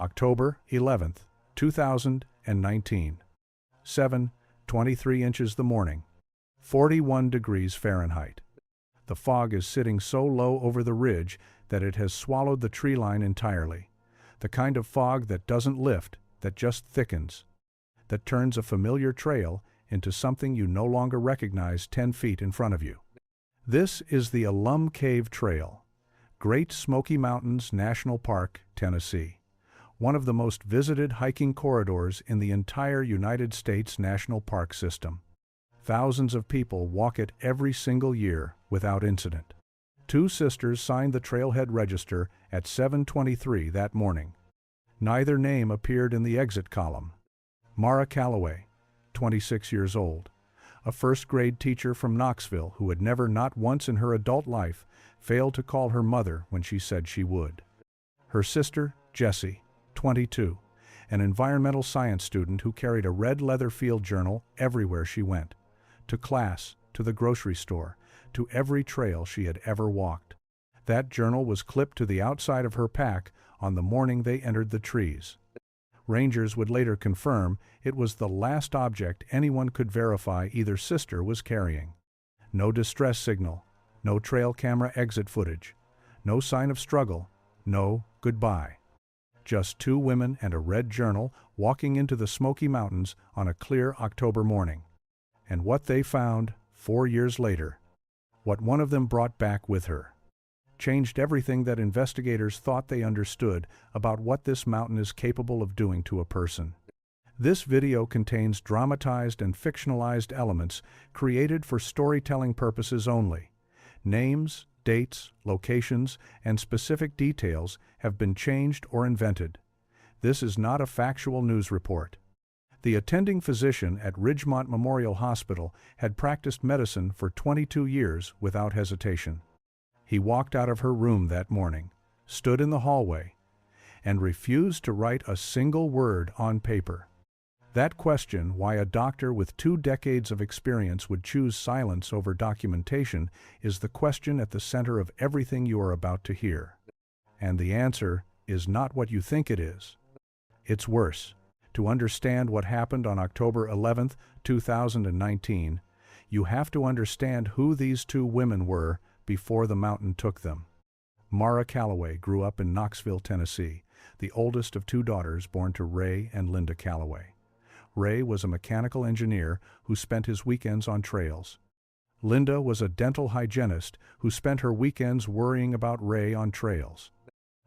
October 11th, 2019. 7:23 inches the morning. 41 degrees Fahrenheit. The fog is sitting so low over the ridge that it has swallowed the tree line entirely. The kind of fog that doesn't lift, that just thickens, that turns a familiar trail into something you no longer recognize 10 feet in front of you. This is the Alum Cave Trail, Great Smoky Mountains National Park, Tennessee. One of the most visited hiking corridors in the entire United States National Park System. Thousands of people walk it every single year without incident. Two sisters signed the trailhead register at 7:23 that morning. Neither name appeared in the exit column. Mara Calloway, 26 years old, a first-grade teacher from Knoxville who had never, not once in her adult life, failed to call her mother when she said she would. Her sister, Jessie, 22, an environmental science student who carried a red leather field journal everywhere she went, to class, to the grocery store, to every trail she had ever walked. That journal was clipped to the outside of her pack on the morning they entered the trees. Rangers would later confirm it was the last object anyone could verify either sister was carrying. No distress signal, no trail camera exit footage, no sign of struggle, no goodbye. Just two women and a red journal walking into the Smoky Mountains on a clear October morning. And what they found 4 years later, what one of them brought back with her, changed everything that investigators thought they understood about what this mountain is capable of doing to a person. This video contains dramatized and fictionalized elements created for storytelling purposes only. Names, dates, locations, and specific details have been changed or invented. This is not a factual news report. The attending physician at Ridgemont Memorial Hospital had practiced medicine for 22 years without hesitation. He walked out of her room that morning, stood in the hallway, and refused to write a single word on paper. That question, why a doctor with 2 decades of experience would choose silence over documentation, is the question at the center of everything you are about to hear. And the answer is not what you think it is. It's worse. To understand what happened on October 11, 2019, you have to understand who these two women were before the mountain took them. Mara Calloway grew up in Knoxville, Tennessee, the oldest of 2 daughters born to Ray and Linda Calloway. Ray was a mechanical engineer who spent his weekends on trails. Linda was a dental hygienist who spent her weekends worrying about Ray on trails.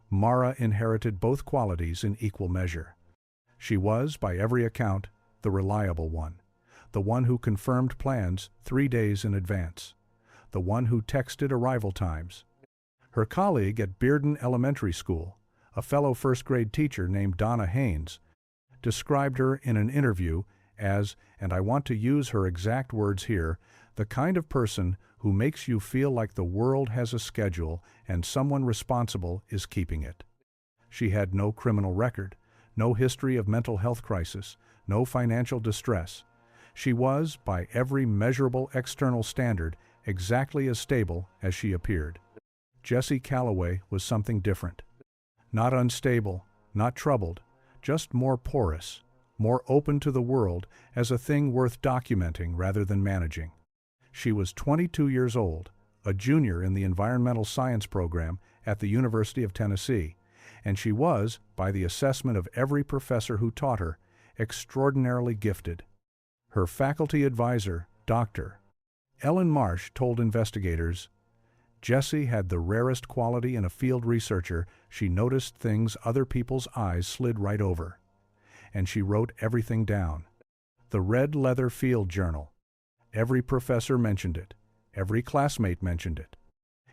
Mara inherited both qualities in equal measure. She was, by every account, the reliable one, the one who confirmed plans 3 days in advance, the one who texted arrival times. Her colleague at Bearden Elementary School, a fellow first-grade teacher named Donna Haynes, described her in an interview as, and I want to use her exact words here, the kind of person who makes you feel like the world has a schedule and someone responsible is keeping it. She had no criminal record, no history of mental health crisis, no financial distress. She was, by every measurable external standard, exactly as stable as she appeared. Jessie Calloway was something different. Not unstable, not troubled, just more porous, more open to the world as a thing worth documenting rather than managing. She was 22 years old, a junior in the environmental science program at the University of Tennessee, and she was, by the assessment of every professor who taught her, extraordinarily gifted. Her faculty advisor, Dr. Ellen Marsh, told investigators, Jessie had the rarest quality in a field researcher. She noticed things other people's eyes slid right over. And she wrote everything down. The red leather field journal. Every professor mentioned it. Every classmate mentioned it.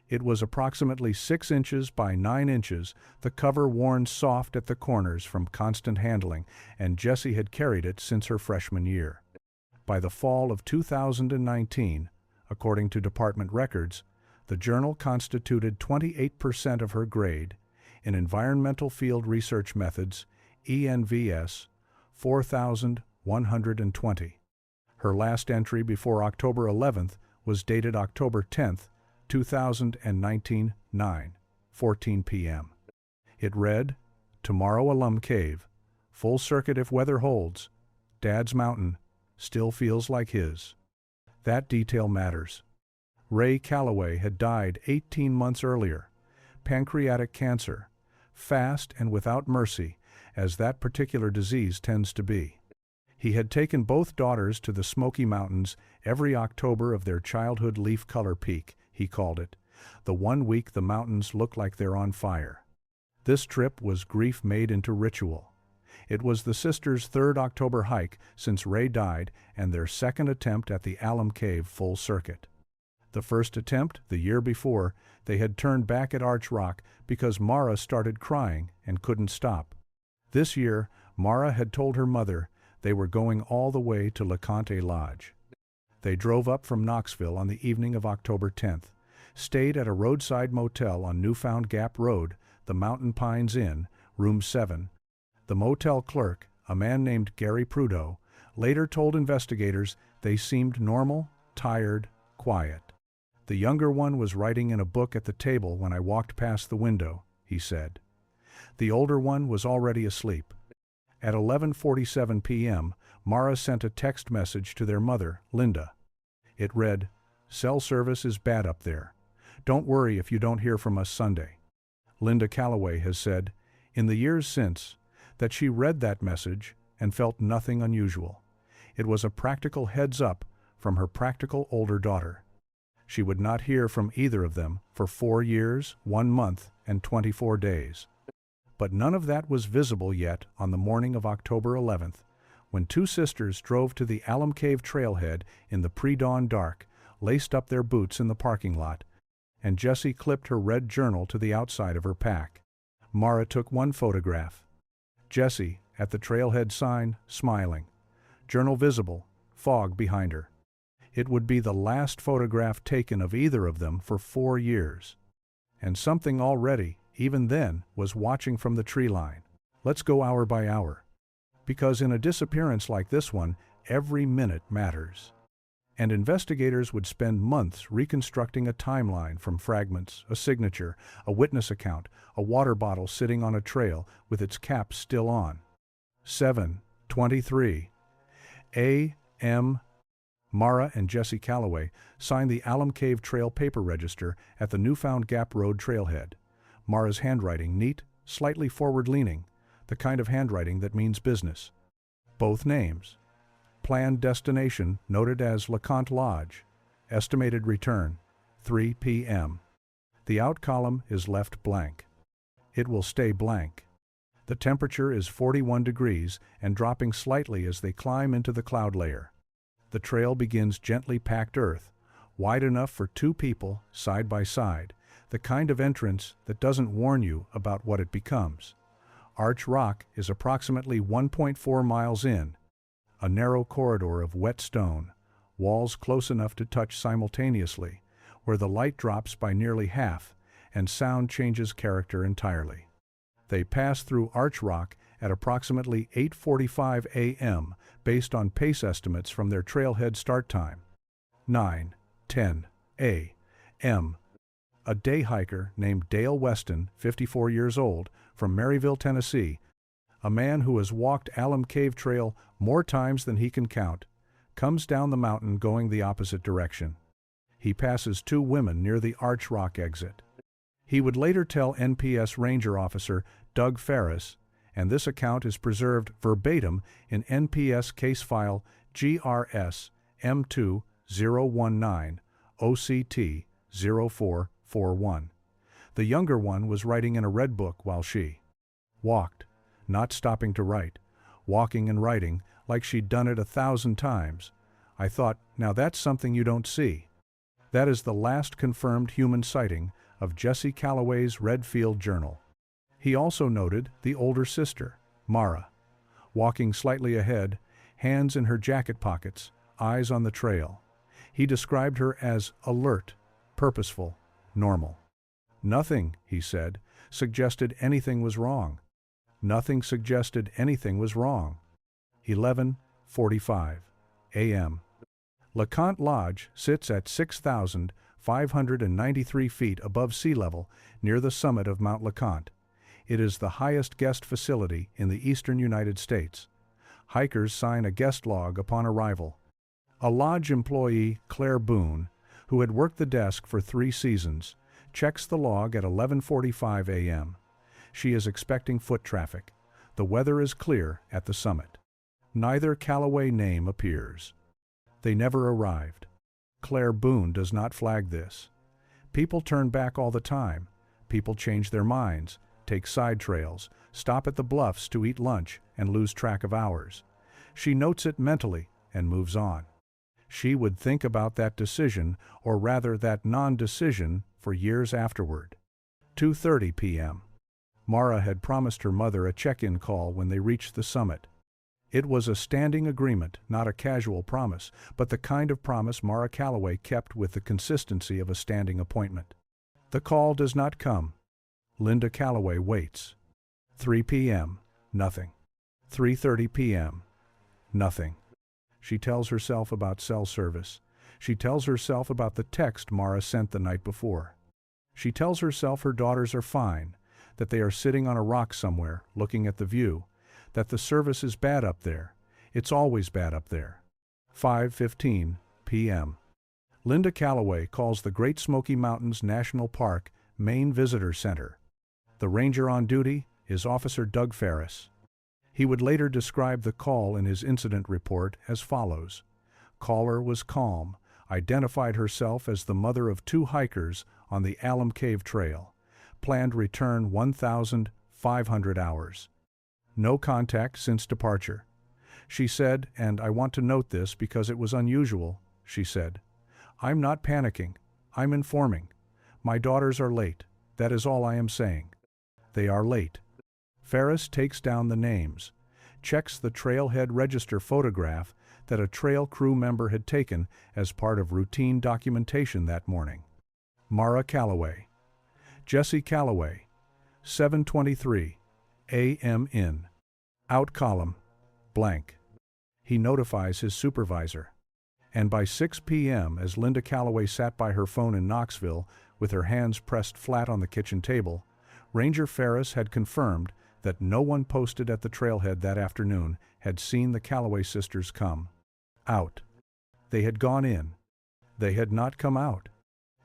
It was approximately 6 inches by 9 inches, the cover worn soft at the corners from constant handling, and Jessie had carried it since her freshman year. By the fall of 2019, according to department records, the journal constituted 28% of her grade in Environmental Field Research Methods, ENVS, 4,120. Her last entry before October 11th was dated October 10th, 2019, 9:14 p.m. It read, Tomorrow Alum Cave. Full circuit if weather holds. Dad's mountain still feels like his. That detail matters. Ray Calloway had died 18 months earlier. Pancreatic cancer. Fast and without mercy, as that particular disease tends to be. He had taken both daughters to the Smoky Mountains every October of their childhood leaf-color peak, he called it, the 1 week the mountains look like they're on fire. This trip was grief made into ritual. It was the sisters' third October hike since Ray died and their second attempt at the Alum Cave full circuit. The first attempt, the year before, they had turned back at Arch Rock because Mara started crying and couldn't stop. This year, Mara had told her mother they were going all the way to LeConte Lodge. They drove up from Knoxville on the evening of October 10th, stayed at a roadside motel on Newfound Gap Road, the Mountain Pines Inn, room 7. The motel clerk, a man named Gary Prudeau, later told investigators they seemed normal, tired, quiet. The younger one was writing in a book at the table when I walked past the window, he said. The older one was already asleep. At 11:47 p.m., Mara sent a text message to their mother, Linda. It read, "Cell service is bad up there. Don't worry if you don't hear from us Sunday." Linda Calloway has said, in the years since, that she read that message and felt nothing unusual. It was a practical heads-up from her practical older daughter. She would not hear from either of them for 4 years, 1 month, and 24 days. But none of that was visible yet on the morning of October 11th, when two sisters drove to the Alum Cave trailhead in the pre-dawn dark, laced up their boots in the parking lot, and Jessie clipped her red journal to the outside of her pack. Mara took one photograph. Jessie, at the trailhead sign, smiling. Journal visible, fog behind her. It would be the last photograph taken of either of them for 4 years. And something already, even then, was watching from the tree line. Let's go hour by hour. Because in a disappearance like this one, every minute matters. And investigators would spend months reconstructing a timeline from fragments, a signature, a witness account, a water bottle sitting on a trail with its cap still on. 7:23 a.m. Mara and Jessie Calloway signed the Alum Cave Trail paper register at the Newfound Gap Road trailhead. Mara's handwriting neat, slightly forward-leaning, the kind of handwriting that means business. Both names. Planned destination noted as LeConte Lodge. Estimated return, 3 p.m. The out column is left blank. It will stay blank. The temperature is 41 degrees and dropping slightly as they climb into the cloud layer. The trail begins gently packed earth, wide enough for 2 people, side by side, the kind of entrance that doesn't warn you about what it becomes. Arch Rock is approximately 1.4 miles in, a narrow corridor of wet stone, walls close enough to touch simultaneously, where the light drops by nearly half and sound changes character entirely. They pass through Arch Rock at approximately 8:45 a.m. based on pace estimates from their trailhead start time. 9:10 a.m. A day hiker named Dale Weston, 54 years old, from Maryville, Tennessee, a man who has walked Alum Cave Trail more times than he can count, comes down the mountain going the opposite direction. He passes 2 women near the Arch Rock exit. He would later tell NPS Ranger Officer Doug Ferris, and this account is preserved verbatim in NPS case file GRS M2019 OCT 0441. The younger one was writing in a red book while she walked, not stopping to write, walking and writing like she'd done it 1,000 times. I thought, now that's something you don't see. That is the last confirmed human sighting of Jessie Calloway's Redfield Journal. He also noted the older sister, Mara, walking slightly ahead, hands in her jacket pockets, eyes on the trail. He described her as alert, purposeful, normal. Nothing, he said, suggested anything was wrong. Nothing suggested anything was wrong. 11:45 a.m. LeConte Lodge sits at 6,593 feet above sea level near the summit of Mount LeConte. It is the highest guest facility in the eastern United States. Hikers sign a guest log upon arrival. A lodge employee, Claire Boone, who had worked the desk for 3 seasons, checks the log at 11:45 a.m. She is expecting foot traffic. The weather is clear at the summit. Neither Calloway name appears. They never arrived. Claire Boone does not flag this. People turn back all the time. People change their minds, take side trails, stop at the bluffs to eat lunch, and lose track of hours. She notes it mentally and moves on. She would think about that decision, or rather that non-decision, for years afterward. 2:30 p.m. Mara had promised her mother a check-in call when they reached the summit. It was a standing agreement, not a casual promise, but the kind of promise Mara Calloway kept with the consistency of a standing appointment. The call does not come. Linda Calloway waits. 3 p.m. Nothing. 3:30 p.m. Nothing. She tells herself about cell service. She tells herself about the text Mara sent the night before. She tells herself her daughters are fine, that they are sitting on a rock somewhere, looking at the view, that the service is bad up there. It's always bad up there. 5:15 p.m. Linda Calloway calls the Great Smoky Mountains National Park Main Visitor Center. The ranger on duty is Officer Doug Ferris. He would later describe the call in his incident report as follows. Caller was calm, identified herself as the mother of 2 hikers on the Alum Cave Trail, planned return 1,500 hours. No contact since departure. She said, and I want to note this because it was unusual, she said, I'm not panicking, I'm informing. My daughters are late, that is all I am saying. They are late. Ferris takes down the names, checks the trailhead register photograph that a trail crew member had taken as part of routine documentation that morning. Mara Calloway. Jessie Calloway. 7:23 a.m. in. Out column. Blank. He notifies his supervisor. And by 6 p.m., as Linda Calloway sat by her phone in Knoxville with her hands pressed flat on the kitchen table, Ranger Ferris had confirmed that no one posted at the trailhead that afternoon had seen the Calloway sisters come. Out. They had gone in. They had not come out.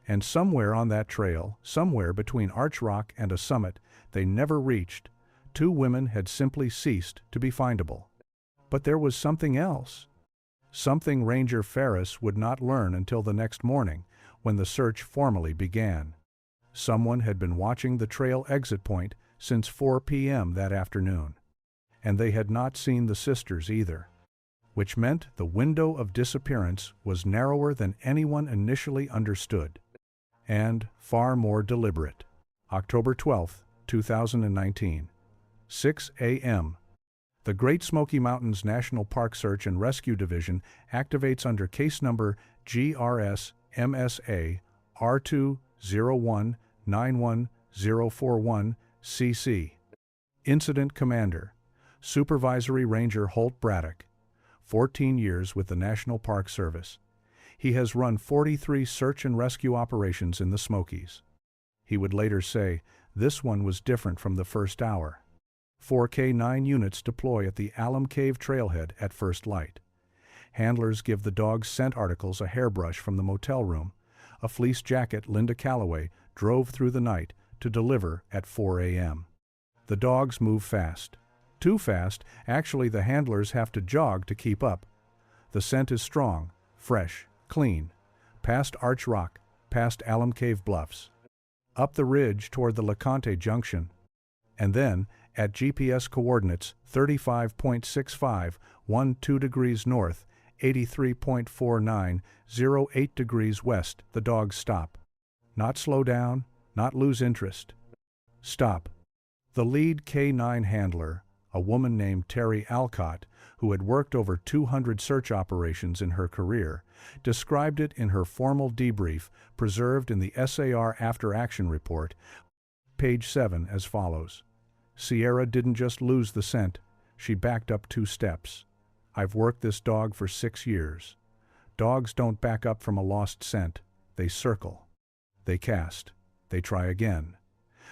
And somewhere on that trail, somewhere between Arch Rock and a summit they never reached, 2 women had simply ceased to be findable. But there was something else. Something Ranger Ferris would not learn until the next morning, when the search formally began. Someone had been watching the trail exit point since 4 p.m. that afternoon, and they had not seen the sisters either, which meant the window of disappearance was narrower than anyone initially understood, and far more deliberate. October 12, 2019. 6 a.m. The Great Smoky Mountains National Park Search and Rescue Division activates under case number GRS MSA R20191041 CC. Incident Commander, Supervisory Ranger Holt Braddock, 14 years with the National Park Service. He has run 43 search and rescue operations in the Smokies. He would later say, this one was different from the first hour. 4 K9 units deploy at the Alum Cave Trailhead at first light. Handlers give the dogs scent articles a hairbrush from the motel room. A fleece jacket Linda Calloway drove through the night to deliver at 4 a.m. The dogs move fast. Too fast, actually the handlers have to jog to keep up. The scent is strong, fresh, clean. Past Arch Rock, past Alum Cave Bluffs. Up the ridge toward the LeConte Junction. And then, at GPS coordinates 35.65, 12 degrees north, 83.49, 08 degrees west, the dogs stop. Not slow down, not lose interest. Stop. The lead K9 handler, a woman named Terry Alcott, who had worked over 200 search operations in her career, described it in her formal debrief preserved in the SAR After Action Report, page 7, as follows. Sierra didn't just lose the scent, she backed up 2 steps. I've worked this dog for 6 years. Dogs don't back up from a lost scent, they circle. They cast. They try again.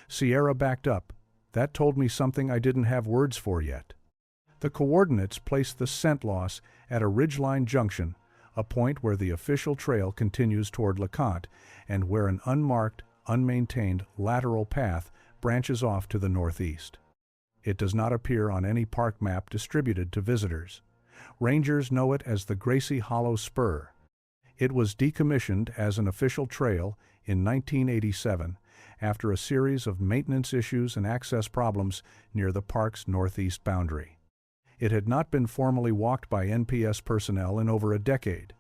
Sierra backed up, That told me something I didn't have words for yet. The coordinates placed the scent loss at a ridgeline junction, a point where the official trail continues toward LeConte and where an unmarked, unmaintained lateral path branches off to the northeast. It does not appear on any park map distributed to visitors. Rangers know it as the Gracie Hollow Spur. It was decommissioned as an official trail in 1987 after a series of maintenance issues and access problems near the park's northeast boundary. It had not been formally walked by NPS personnel in over a decade.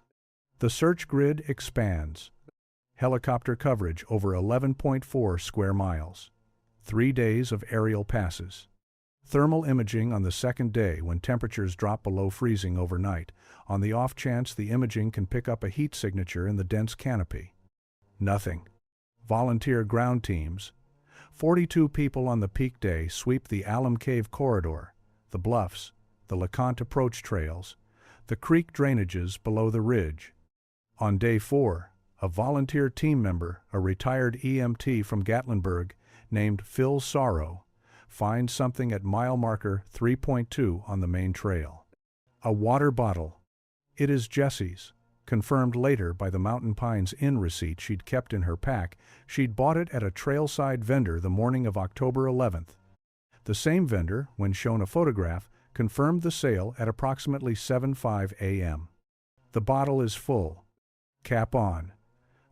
The search grid expands. Helicopter coverage over 11.4 square miles. 3 days of aerial passes. Thermal imaging on the second day when temperatures drop below freezing overnight, on the off chance the imaging can pick up a heat signature in the dense canopy. Nothing. Volunteer ground teams. 42 people on the peak day sweep the Alum Cave corridor, the bluffs, the LeConte approach trails, the creek drainages below the ridge. On day 4, a volunteer team member, a retired EMT from Gatlinburg, named Phil Sorrow, finds something at mile marker 3.2 on the main trail. A water bottle. It is Jessie's, confirmed later by the Mountain Pines Inn receipt she'd kept in her pack. She'd bought it at a trailside vendor the morning of October 11th. The same vendor, when shown a photograph, confirmed the sale at approximately 7:05 a.m. The bottle is full. Cap on.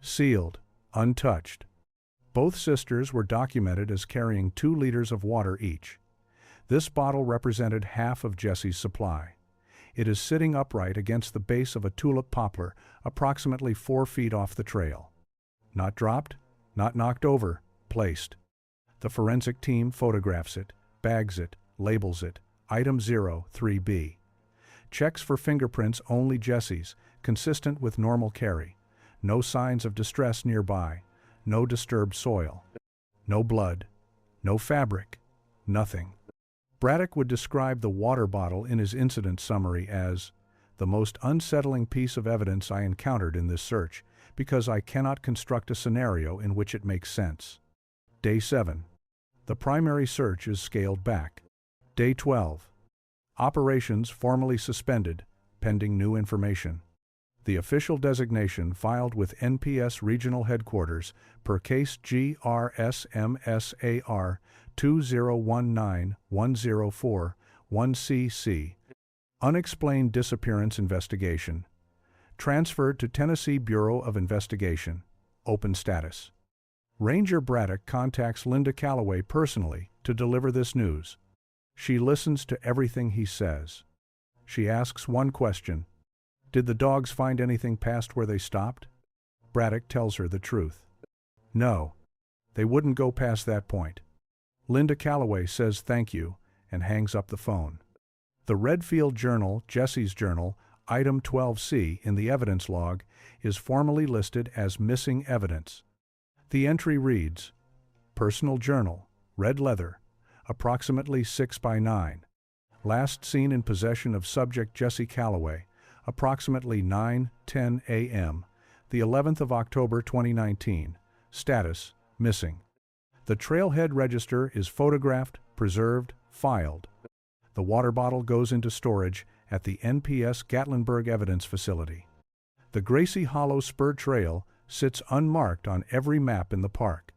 Sealed. Untouched. Both sisters were documented as carrying 2 liters of water each. This bottle represented half of Jessie's supply. It is sitting upright against the base of a tulip poplar, approximately 4 feet off the trail. Not dropped, not knocked over, placed. The forensic team photographs it, bags it, labels it, item 03B. Checks for fingerprints only Jessie's, consistent with normal carry. No signs of distress nearby. No disturbed soil. No blood. No fabric. Nothing. Braddock would describe the water bottle in his incident summary as the most unsettling piece of evidence I encountered in this search, because I cannot construct a scenario in which it makes sense. Day 7. The primary search is scaled back. Day 12. Operations formally suspended, pending new information. The official designation filed with NPS Regional Headquarters per case GRSMSAR 2019-104-1CC. Unexplained disappearance investigation. Transferred to Tennessee Bureau of Investigation. Open status. Ranger Braddock contacts Linda Calloway personally to deliver this news. She listens to everything he says. She asks one question. Did the dogs find anything past where they stopped? Braddock tells her the truth. No. They wouldn't go past that point. Linda Calloway says thank you and hangs up the phone. The Redfield Journal, Jessie's journal, item 12C in the evidence log, is formally listed as missing evidence. The entry reads, Personal Journal, red leather, approximately 6 by 9. Last seen in possession of subject Jessie Calloway, approximately 9:10 a.m., the 11th of October 2019. Status, missing. The trailhead register is photographed, preserved, filed. The water bottle goes into storage at the NPS Gatlinburg Evidence Facility. The Gracie Hollow Spur Trail sits unmarked on every map in the park,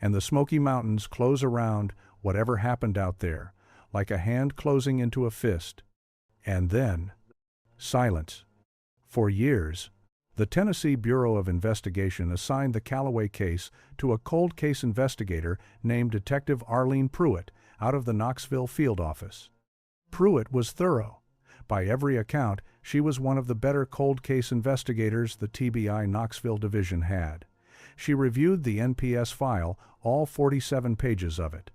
and the Smoky Mountains close around whatever happened out there, like a hand closing into a fist. And then, silence. For years, the Tennessee Bureau of Investigation assigned the Calloway case to a cold case investigator named Detective Arlene Pruitt out of the Knoxville field office. Pruitt was thorough. By every account, she was one of the better cold case investigators the TBI Knoxville division had. She reviewed the NPS file, all 47 pages of it.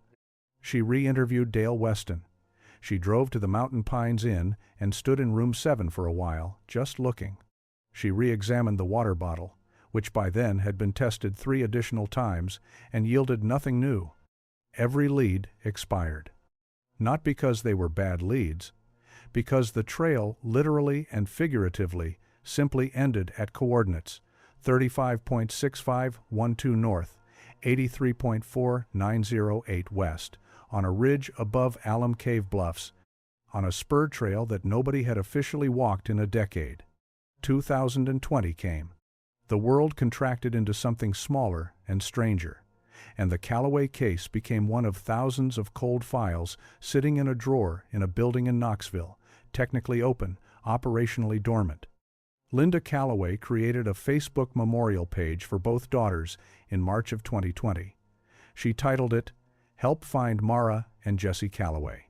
She re-interviewed Dale Weston. She drove to the Mountain Pines Inn and stood in room 7 for a while, just looking. She re-examined the water bottle, which by then had been tested 3 additional times and yielded nothing new. Every lead expired. Not because they were bad leads, because the trail literally and figuratively simply ended at coordinates 35.6512 north, 83.4908 west, on a ridge above Alum Cave bluffs, on a spur trail that nobody had officially walked in a decade. 2020 came. The world contracted into something smaller and stranger, and the Calloway case became one of thousands of cold files sitting in a drawer in a building in Knoxville, technically open, operationally dormant. Linda Calloway created a Facebook memorial page for both daughters in March of 2020. She titled it, "Help Find Mara and Jessie Calloway."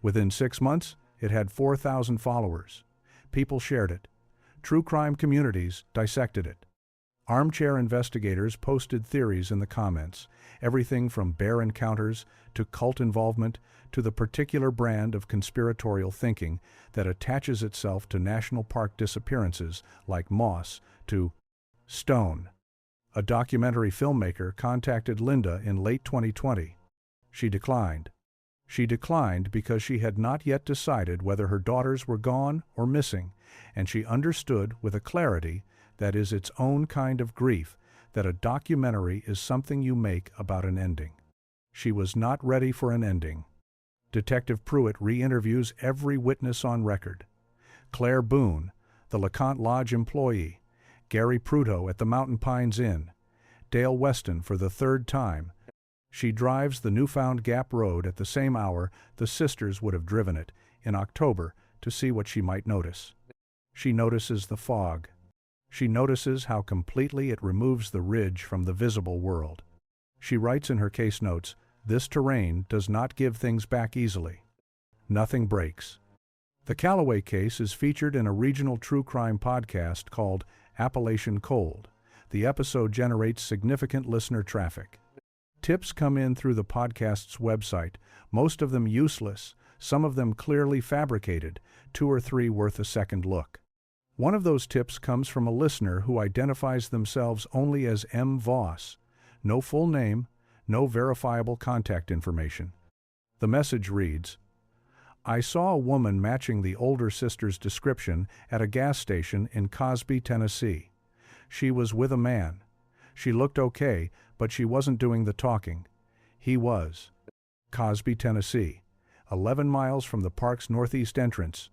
Within 6 months, it had 4,000 followers. People shared it. True crime communities dissected it. Armchair investigators posted theories in the comments, everything from bear encounters to cult involvement to the particular brand of conspiratorial thinking that attaches itself to national park disappearances like moss to stone. A documentary filmmaker contacted Linda in late 2020. She declined. She declined because she had not yet decided whether her daughters were gone or missing, and she understood with a clarity that is its own kind of grief that a documentary is something you make about an ending. She was not ready for an ending. Detective Pruitt re-interviews every witness on record. Claire Boone, the LeConte Lodge employee, Gary Pruto at the Mountain Pines Inn, Dale Weston for the third time. She drives the Newfound Gap Road at the same hour the sisters would have driven it in October to see what she might notice. She notices the fog. She notices how completely it removes the ridge from the visible world. She writes in her case notes, "This terrain does not give things back easily. Nothing breaks." The Calloway case is featured in a regional true crime podcast called Appalachian Cold. The episode generates significant listener traffic. Tips come in through the podcast's website, most of them useless, some of them clearly fabricated, 2 or 3 worth a second look. One of those tips comes from a listener who identifies themselves only as M. Voss. No full name, no verifiable contact information. The message reads, "I saw a woman matching the older sister's description at a gas station in Cosby, Tennessee. She was with a man. She looked okay, but she wasn't doing the talking. He was." Cosby, Tennessee, 11 miles from the park's northeast entrance.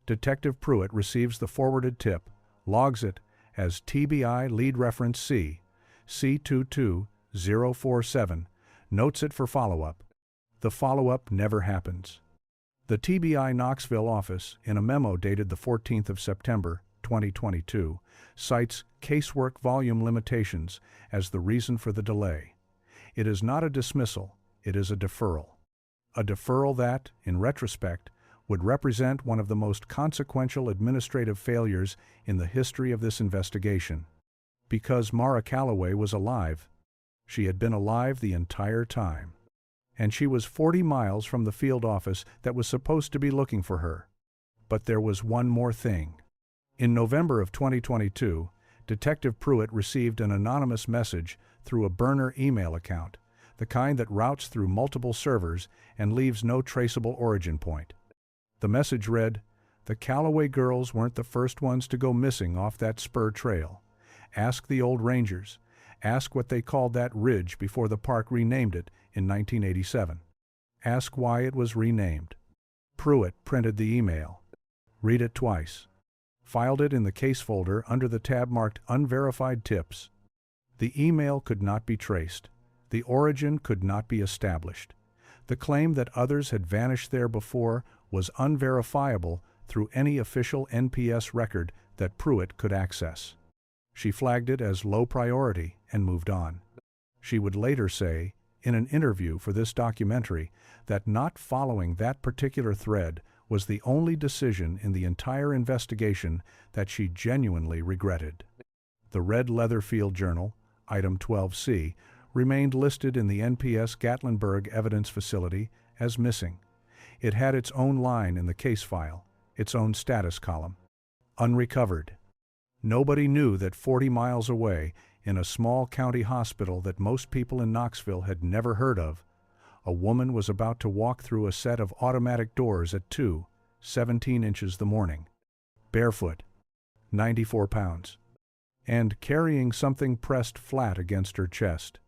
Detective Pruitt receives the forwarded tip, logs it as TBI lead reference C, C22047, notes it for follow-up. The follow-up never happens. The TBI Knoxville office, in a memo dated the 14th of September, 2022, cites casework volume limitations as the reason for the delay. It is not a dismissal, it is a deferral. A deferral that, in retrospect, would represent one of the most consequential administrative failures in the history of this investigation. Because Mara Calloway was alive. She had been alive the entire time. And she was 40 miles from the field office that was supposed to be looking for her. But there was one more thing. In November of 2022, Detective Pruitt received an anonymous message through a burner email account, the kind that routes through multiple servers and leaves no traceable origin point. The message read, "The Calloway girls weren't the first ones to go missing off that spur trail. Ask the old rangers. Ask what they called that ridge before the park renamed it in 1987. Ask why it was renamed." Pruitt printed the email. Read it twice. Filed it in the case folder under the tab marked Unverified Tips. The email could not be traced. The origin could not be established. The claim that others had vanished there before was unverifiable through any official NPS record that Pruitt could access. She flagged it as low priority and moved on. She would later say, in an interview for this documentary, that not following that particular thread was the only decision in the entire investigation that she genuinely regretted. The Red Leather Field Journal, Item 12C, remained listed in the NPS Gatlinburg Evidence Facility as missing. It had its own line in the case file, its own status column. Unrecovered. Nobody knew that 40 miles away, in a small county hospital that most people in Knoxville had never heard of, a woman was about to walk through a set of automatic doors at 2:17 inches the morning, barefoot, 94 pounds, and carrying something pressed flat against her chest.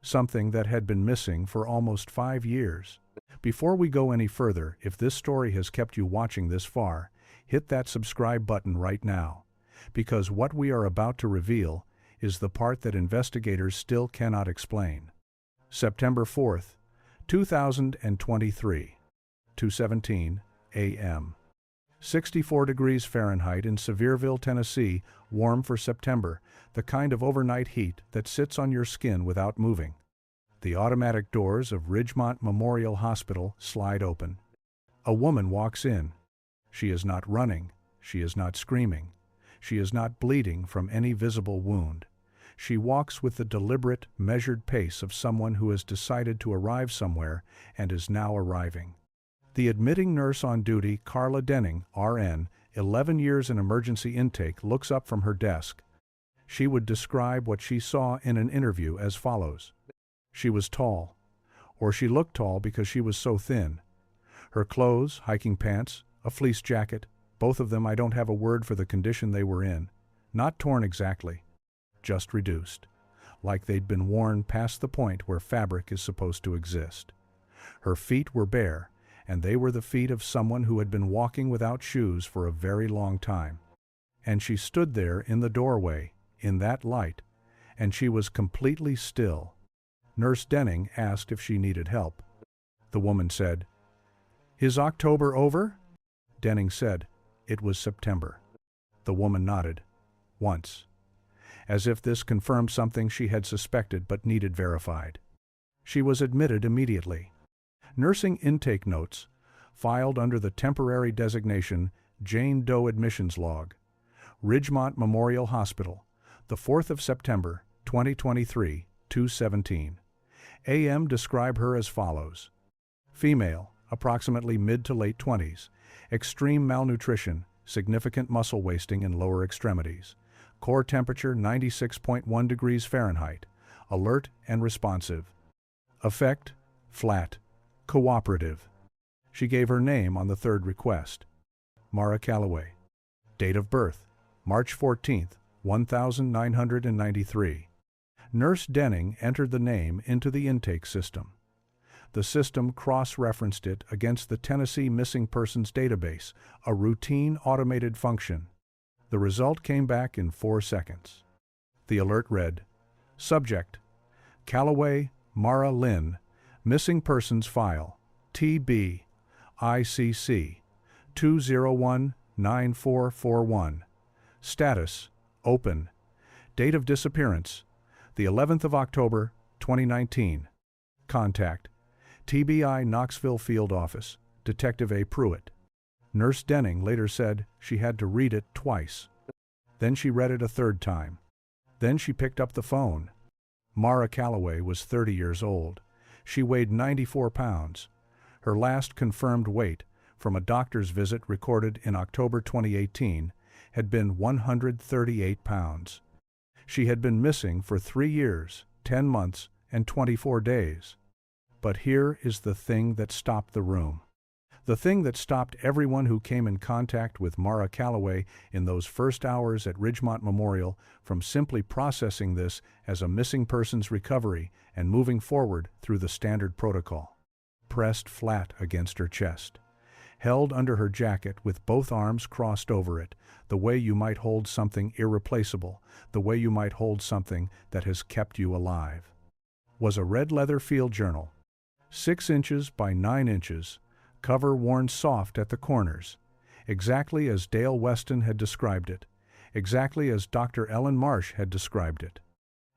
something that had been missing for almost 5 years. Before we go any further, if this story has kept you watching this far, hit that subscribe button right now, because what we are about to reveal is the part that investigators still cannot explain. September 4th, 2023, 2:17 a.m. 64 degrees Fahrenheit in Sevierville, Tennessee, warm for September, the kind of overnight heat that sits on your skin without moving. The automatic doors of Ridgemont Memorial Hospital slide open. A woman walks in. She is not running. She is not screaming. She is not bleeding from any visible wound. She walks with the deliberate, measured pace of someone who has decided to arrive somewhere and is now arriving. The admitting nurse on duty, Carla Denning, RN, 11 years in emergency intake, looks up from her desk. She would describe what she saw in an interview as follows. She was tall, or she looked tall because she was so thin. Her clothes, hiking pants, a fleece jacket, both of them, I don't have a word for the condition they were in. Not torn exactly, just reduced, like they'd been worn past the point where fabric is supposed to exist. Her feet were bare, and they were the feet of someone who had been walking without shoes for a very long time. And she stood there in the doorway, in that light, and she was completely still. Nurse Denning asked if she needed help. The woman said, "Is October over?" Denning said, "It was September." The woman nodded. Once. As if this confirmed something she had suspected but needed verified. She was admitted immediately. Nursing intake notes, filed under the temporary designation Jane Doe Admissions Log. Ridgemont Memorial Hospital, the 4th of September, 2023, 2:17 a.m. Describe her as follows. Female, approximately mid to late 20s, extreme malnutrition, significant muscle wasting in lower extremities, core temperature 96.1 degrees Fahrenheit, alert and responsive. Affect, flat, cooperative. She gave her name on the third request. Mara Calloway. Date of birth, March 14, 1993. Nurse Denning entered the name into the intake system. The system cross-referenced it against the Tennessee Missing Persons Database, a routine automated function. The result came back in 4 seconds. The alert read, Subject, Calloway Mara Lynn, Missing Persons File, TB, ICC, 201-9441. Status, Open. Date of disappearance, the 11th of October, 2019. Contact, TBI Knoxville Field Office, Detective A. Pruitt. Nurse Denning later said she had to read it twice. Then she read it a third time. Then she picked up the phone. Mara Calloway was 30 years old. She weighed 94 pounds. Her last confirmed weight, from a doctor's visit recorded in October 2018, had been 138 pounds. She had been missing for 3 years, 10 months, and 24 days. But here is the thing that stopped the room. The thing that stopped everyone who came in contact with Mara Calloway in those first hours at Ridgemont Memorial from simply processing this as a missing persons recovery and moving forward through the standard protocol. Pressed flat against her chest. Held under her jacket with both arms crossed over it, the way you might hold something irreplaceable, the way you might hold something that has kept you alive. Was a red leather field journal, 6 inches by 9 inches, cover worn soft at the corners, exactly as Dale Weston had described it, exactly as Dr. Ellen Marsh had described it,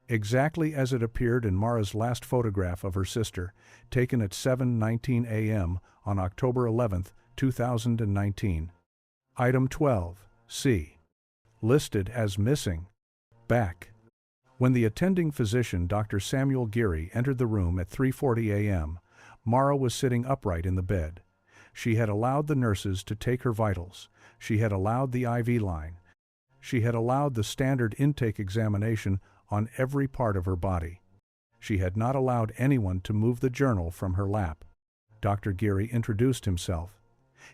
exactly as it appeared in Mara's last photograph of her sister, taken at 7:19 a.m. on October 11, 2019. Item 12, C. Listed as missing. Back. When the attending physician, Dr. Samuel Geary, entered the room at 3:40 a.m., Mara was sitting upright in the bed. She had allowed the nurses to take her vitals. She had allowed the IV line. She had allowed the standard intake examination on every part of her body. She had not allowed anyone to move the journal from her lap. Dr. Geary introduced himself.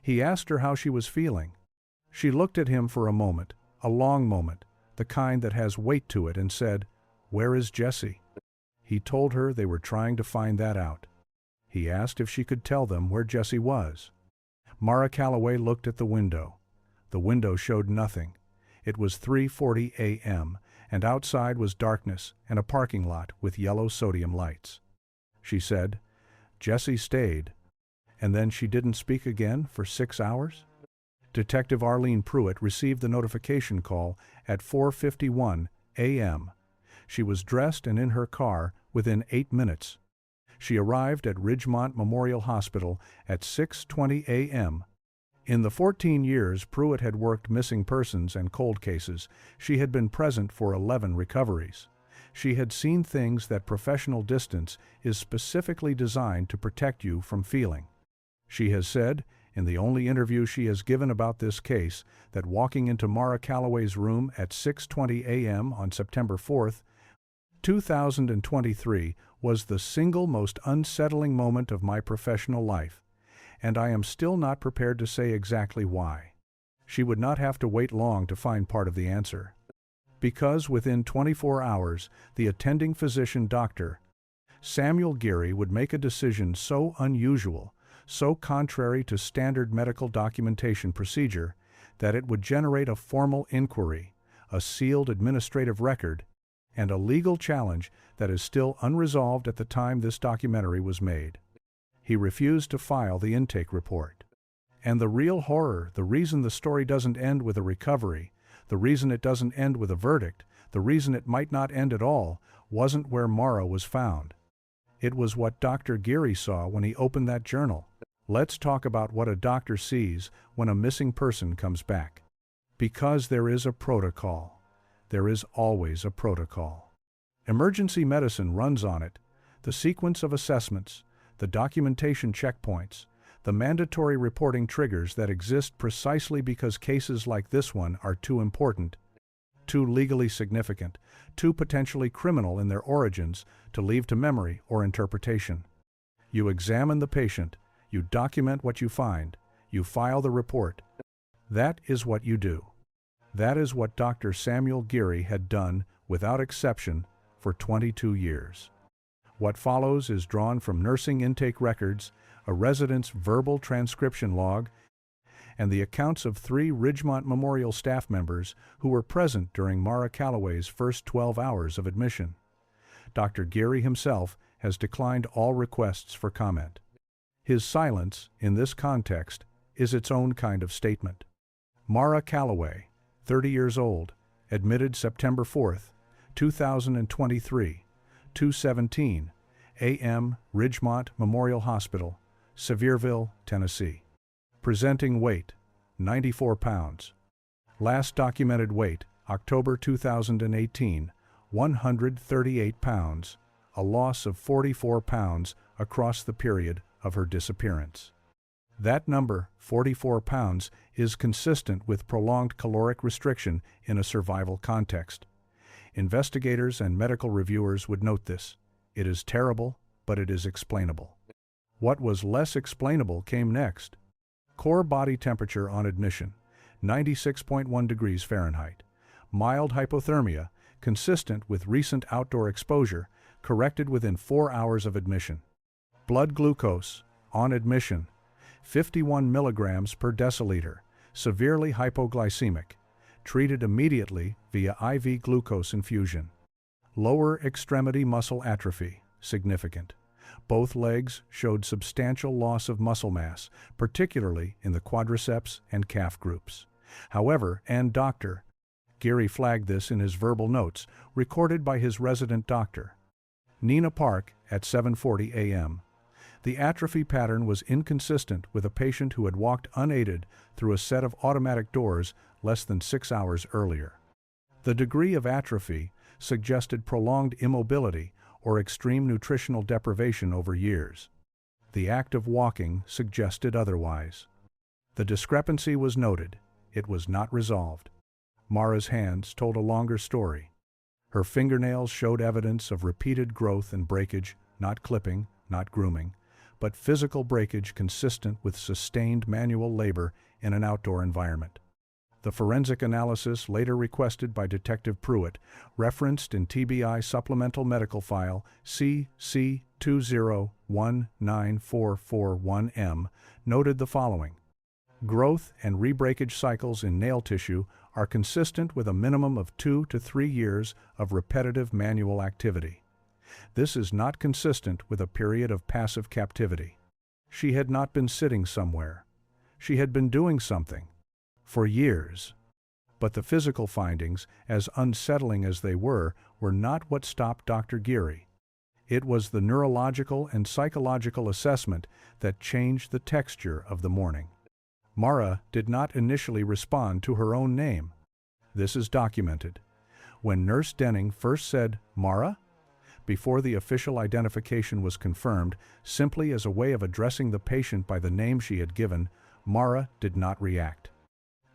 He asked her how she was feeling. She looked at him for a moment, a long moment, the kind that has weight to it, and said, "Where is Jessie?" He told her they were trying to find that out. He asked if she could tell them where Jessie was. Mara Calloway looked at the window. The window showed nothing. It was 3:40 a.m., and outside was darkness and a parking lot with yellow sodium lights. She said, "Jessie stayed." And then she didn't speak again for 6 hours? Detective Arlene Pruitt received the notification call at 4:51 a.m. She was dressed and in her car within 8 minutes. She arrived at Ridgemont Memorial Hospital at 6:20 a.m. In the 14 years Pruitt had worked missing persons and cold cases, she had been present for 11 recoveries. She had seen things that professional distance is specifically designed to protect you from feeling. She has said, in the only interview she has given about this case, that walking into Mara Calloway's room at 6:20 a.m. on September 4th, 2023 was the single most unsettling moment of my professional life, and I am still not prepared to say exactly why. She would not have to wait long to find part of the answer. Because within 24 hours, the attending physician, Dr. Samuel Geary, would make a decision so unusual, so contrary to standard medical documentation procedure, that it would generate a formal inquiry, a sealed administrative record, and a legal challenge that is still unresolved at the time this documentary was made. He refused to file the intake report. And the real horror, the reason the story doesn't end with a recovery, the reason it doesn't end with a verdict, the reason it might not end at all, wasn't where Mara was found. It was what Dr. Geary saw when he opened that journal. Let's talk about what a doctor sees when a missing person comes back. Because there is a protocol. There is always a protocol. Emergency medicine runs on it. The sequence of assessments, the documentation checkpoints, the mandatory reporting triggers that exist precisely because cases like this one are too important, too legally significant, too potentially criminal in their origins to leave to memory or interpretation. You examine the patient, you document what you find, you file the report. That is what you do. That is what Dr. Samuel Geary had done, without exception, for 22 years. What follows is drawn from nursing intake records, a resident's verbal transcription log, and the accounts of 3 Ridgemont Memorial staff members who were present during Mara Calloway's first 12 hours of admission. Dr. Geary himself has declined all requests for comment. His silence, in this context, is its own kind of statement. Mara Calloway, 30 years old, admitted September 4th, 2023, 2:17 a.m. Ridgemont Memorial Hospital, Sevierville, Tennessee. Presenting weight, 94 pounds. Last documented weight, October 2018, 138 pounds, a loss of 44 pounds across the period of her disappearance. That number, 44 pounds, is consistent with prolonged caloric restriction in a survival context. Investigators and medical reviewers would note this. It is terrible, but it is explainable. What was less explainable came next. Core body temperature on admission, 96.1 degrees Fahrenheit. Mild hypothermia, consistent with recent outdoor exposure, corrected within 4 hours of admission. Blood glucose, on admission, 51 milligrams per deciliter, severely hypoglycemic, treated immediately via IV glucose infusion. Lower extremity muscle atrophy, significant. Both legs showed substantial loss of muscle mass, particularly in the quadriceps and calf groups. However, and Dr. Geary flagged this in his verbal notes, recorded by his resident doctor, Nina Park, at 7:40 a.m. The atrophy pattern was inconsistent with a patient who had walked unaided through a set of automatic doors less than 6 hours earlier. The degree of atrophy suggested prolonged immobility or extreme nutritional deprivation over years. The act of walking suggested otherwise. The discrepancy was noted. It was not resolved. Mara's hands told a longer story. Her fingernails showed evidence of repeated growth and breakage, not clipping, not grooming, but physical breakage consistent with sustained manual labor in an outdoor environment. The forensic analysis, later requested by Detective Pruitt, referenced in TBI Supplemental Medical File CC20194441M, noted the following. Growth and rebreakage cycles in nail tissue are consistent with a minimum of 2 to 3 years of repetitive manual activity. This is not consistent with a period of passive captivity. She had not been sitting somewhere. She had been doing something. For years. But the physical findings, as unsettling as they were not what stopped Dr. Geary. It was the neurological and psychological assessment that changed the texture of the morning. Mara did not initially respond to her own name. This is documented. When Nurse Denning first said, "Mara?" before the official identification was confirmed, simply as a way of addressing the patient by the name she had given, Mara did not react.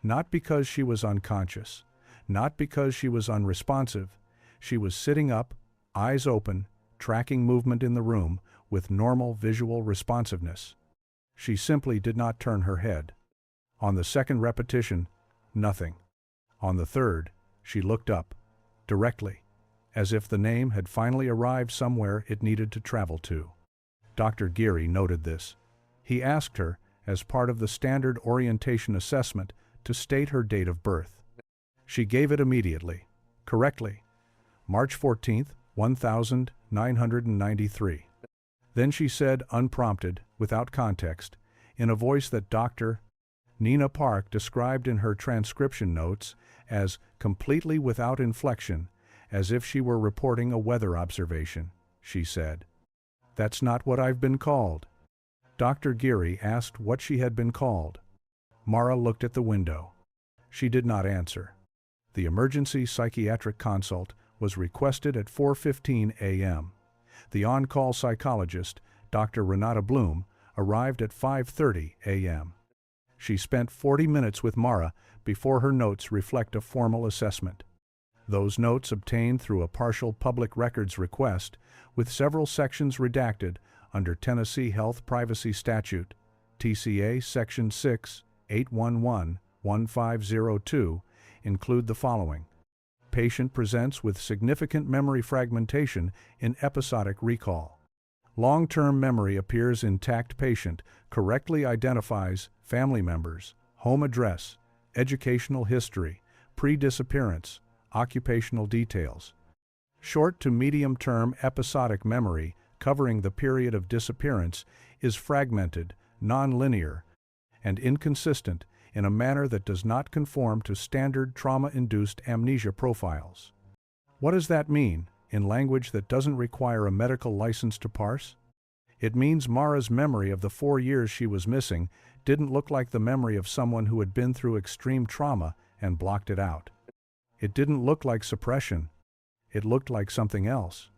Not because she was unconscious, not because she was unresponsive. She was sitting up, eyes open, tracking movement in the room with normal visual responsiveness. She simply did not turn her head. On the second repetition, nothing. On the third, she looked up, directly, as if the name had finally arrived somewhere it needed to travel to. Dr. Geary noted this. He asked her, as part of the standard orientation assessment, to state her date of birth. She gave it immediately, correctly. March 14th, 1993. Then she said, unprompted, without context, in a voice that Dr. Nina Park described in her transcription notes as completely without inflection, as if she were reporting a weather observation, she said, "That's not what I've been called." Dr. Geary asked what she had been called. Mara looked at the window. She did not answer. The emergency psychiatric consult was requested at 4:15 a.m. The on-call psychologist, Dr. Renata Bloom, arrived at 5:30 a.m. She spent 40 minutes with Mara before her notes reflect a formal assessment. Those notes obtained through a partial public records request, with several sections redacted under Tennessee Health Privacy Statute, TCA Section 6-811-1502, include the following. Patient presents with significant memory fragmentation in episodic recall. Long-term memory appears intact. Patient correctly identifies family members, home address, educational history, pre-disappearance, occupational details. Short to medium-term episodic memory covering the period of disappearance is fragmented, non-linear, and inconsistent in a manner that does not conform to standard trauma-induced amnesia profiles. What does that mean, in language that doesn't require a medical license to parse? It means Mara's memory of the 4 years she was missing didn't look like the memory of someone who had been through extreme trauma and blocked it out. It didn't look like suppression. It looked like something else.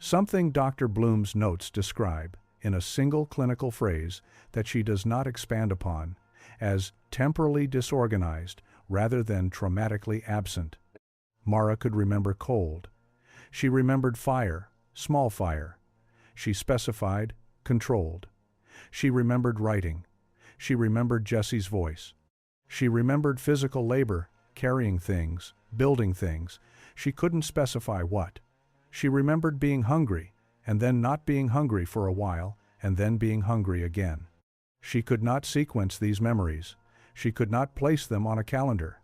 Something Dr. Bloom's notes describe, in a single clinical phrase that she does not expand upon, as temporally disorganized rather than traumatically absent. Mara could remember cold. She remembered fire, small fire. She specified, controlled. She remembered writing. She remembered Jessie's voice. She remembered physical labor, carrying things, building things. She couldn't specify what. She remembered being hungry, and then not being hungry for a while, and then being hungry again. She could not sequence these memories. She could not place them on a calendar.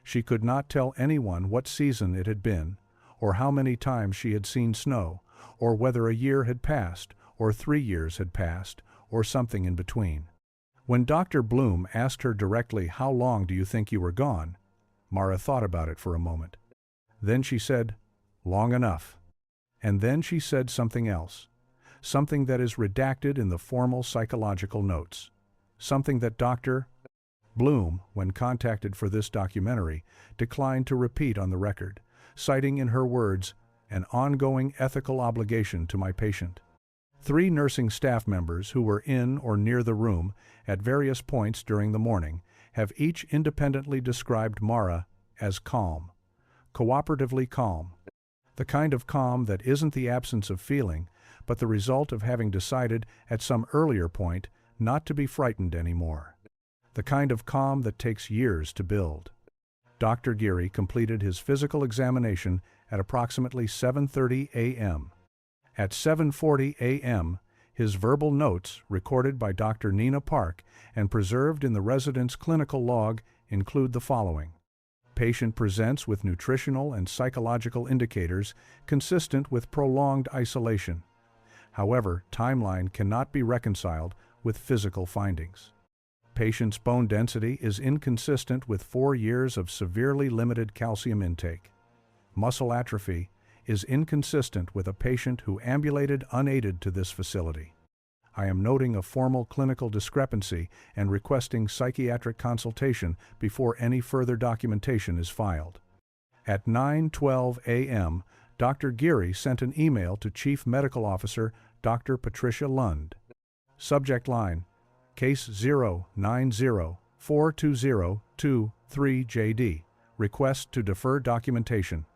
She could not tell anyone what season it had been, or how many times she had seen snow, or whether a year had passed, or 3 years had passed, or something in between. When Dr. Bloom asked her directly, "How long do you think you were gone?" Mara thought about it for a moment. Then she said, "Long enough." And then she said something else. Something that is redacted in the formal psychological notes. Something that Dr. Bloom, when contacted for this documentary, declined to repeat on the record, citing in her words, "an ongoing ethical obligation to my patient." 3 nursing staff members who were in or near the room at various points during the morning have each independently described Mara as calm, cooperatively calm. The kind of calm that isn't the absence of feeling, but the result of having decided at some earlier point not to be frightened anymore. The kind of calm that takes years to build. Dr. Geary completed his physical examination at approximately 7:30 a.m. At 7:40 a.m., his verbal notes, recorded by Dr. Nina Park and preserved in the resident's clinical log, include the following. Patient presents with nutritional and psychological indicators consistent with prolonged isolation. However, timeline cannot be reconciled with physical findings. Patient's bone density is inconsistent with 4 years of severely limited calcium intake. Muscle atrophy is inconsistent with a patient who ambulated unaided to this facility. I am noting a formal clinical discrepancy and requesting psychiatric consultation before any further documentation is filed. At 9:12 a.m., Dr. Geary sent an email to Chief Medical Officer Dr. Patricia Lund. Subject line: Case 090420223JD. Request to defer documentation.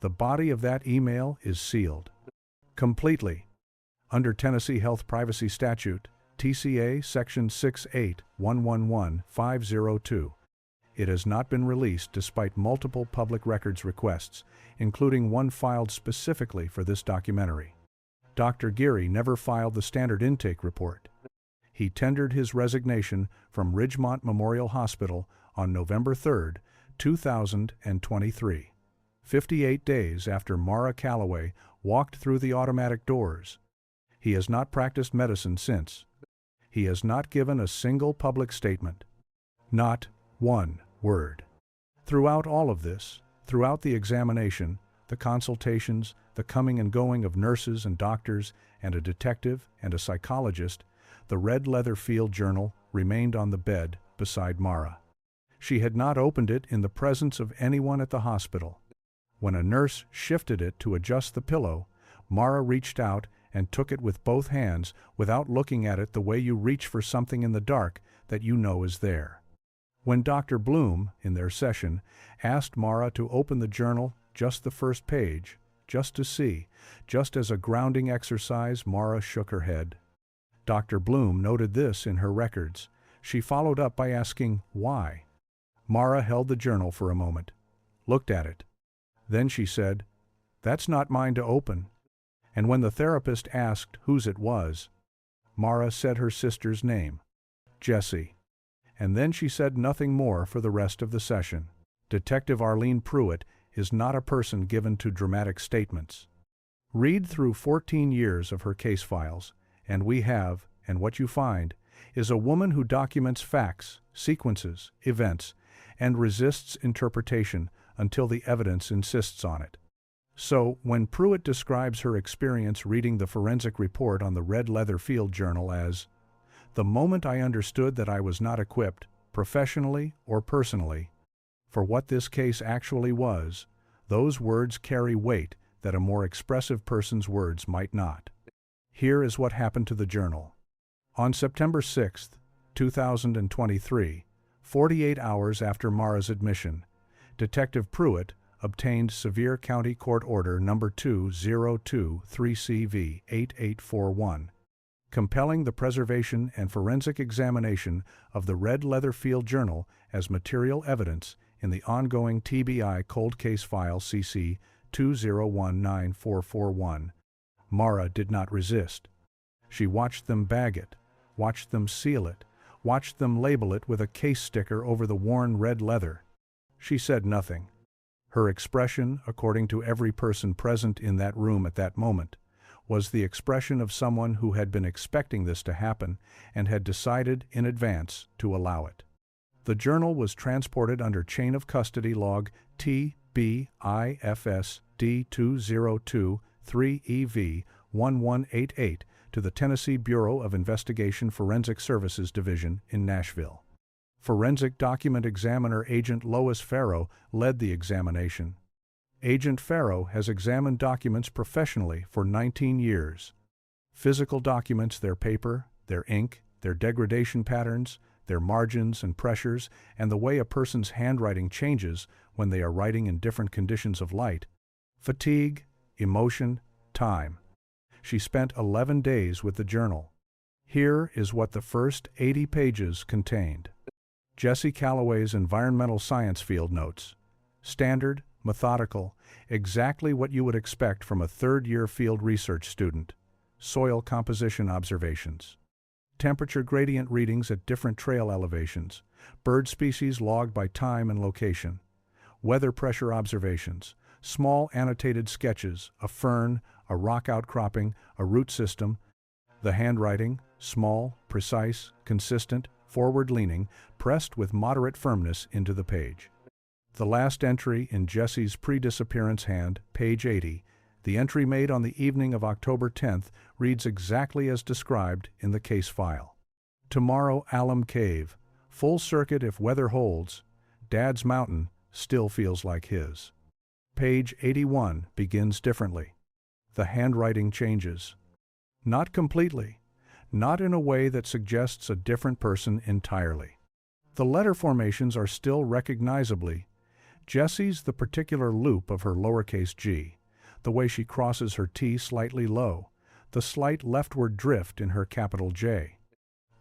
The body of that email is sealed completely. Under Tennessee Health Privacy Statute, TCA Section 68111-502. It has not been released despite multiple public records requests, including one filed specifically for this documentary. Dr. Geary never filed the standard intake report. He tendered his resignation from Ridgemont Memorial Hospital on November 3, 2023, 58 days after Mara Calloway walked through the automatic doors. He has not practiced medicine since. He has not given a single public statement. Not one word. Throughout all of this, throughout the examination, the consultations, the coming and going of nurses and doctors, and a detective and a psychologist, the red leather field journal remained on the bed beside Mara. She had not opened it in the presence of anyone at the hospital. When a nurse shifted it to adjust the pillow, Mara reached out and took it with both hands without looking at it the way you reach for something in the dark that you know is there. When Dr. Bloom, in their session, asked Mara to open the journal, just the first page, just to see, just as a grounding exercise, Mara shook her head. Dr. Bloom noted this in her records. She followed up by asking, why? Mara held the journal for a moment, looked at it. Then she said, "That's not mine to open." And when the therapist asked whose it was, Mara said her sister's name, Jessie. And then she said nothing more for the rest of the session. Detective Arlene Pruitt is not a person given to dramatic statements. Read through 14 years of her case files, and what you find, is a woman who documents facts, sequences, events, and resists interpretation until the evidence insists on it. So, when Pruitt describes her experience reading the forensic report on the red leather field journal as, "The moment I understood that I was not equipped, professionally or personally, for what this case actually was," those words carry weight that a more expressive person's words might not. Here is what happened to the journal. On September 6, 2023, 48 hours after Mara's admission, Detective Pruitt obtained Sevier County Court Order No. 2023CV8841, compelling the preservation and forensic examination of the red leather field journal as material evidence in the ongoing TBI cold case file CC 2019441. Mara did not resist. She watched them bag it, watched them seal it, watched them label it with a case sticker over the worn red leather. She said nothing. Her expression, according to every person present in that room at that moment, was the expression of someone who had been expecting this to happen and had decided in advance to allow it. The journal was transported under chain of custody log TBIFS D2023EV1188 to the Tennessee Bureau of Investigation Forensic Services Division in Nashville. Forensic Document Examiner Agent Lois Farrow led the examination. Agent Farrow has examined documents professionally for 19 years. Physical documents, their paper, their ink, their degradation patterns, their margins and pressures, and the way a person's handwriting changes when they are writing in different conditions of light, fatigue, emotion, time. She spent 11 days with the journal. Here is what the first 80 pages contained. Jessie Calloway's environmental science field notes, Standard, methodical, exactly what you would expect from a third-year field research student. Soil composition observations. Temperature gradient readings at different trail elevations. Bird species logged by time and location. Weather pressure observations. Small annotated sketches, a fern, a rock outcropping, a root system. The handwriting, small, precise, consistent, forward-leaning, pressed with moderate firmness into the page. The last entry in Jessie's pre-disappearance hand, page 80, the entry made on the evening of October 10th, reads exactly as described in the case file. Tomorrow, Alum Cave. Full circuit if weather holds. Dad's mountain still feels like his. Page 81 begins differently. The handwriting changes. Not completely. Not in a way that suggests a different person entirely. The letter formations are still recognizably Jessie's, the particular loop of her lowercase g, the way she crosses her T slightly low, the slight leftward drift in her capital J.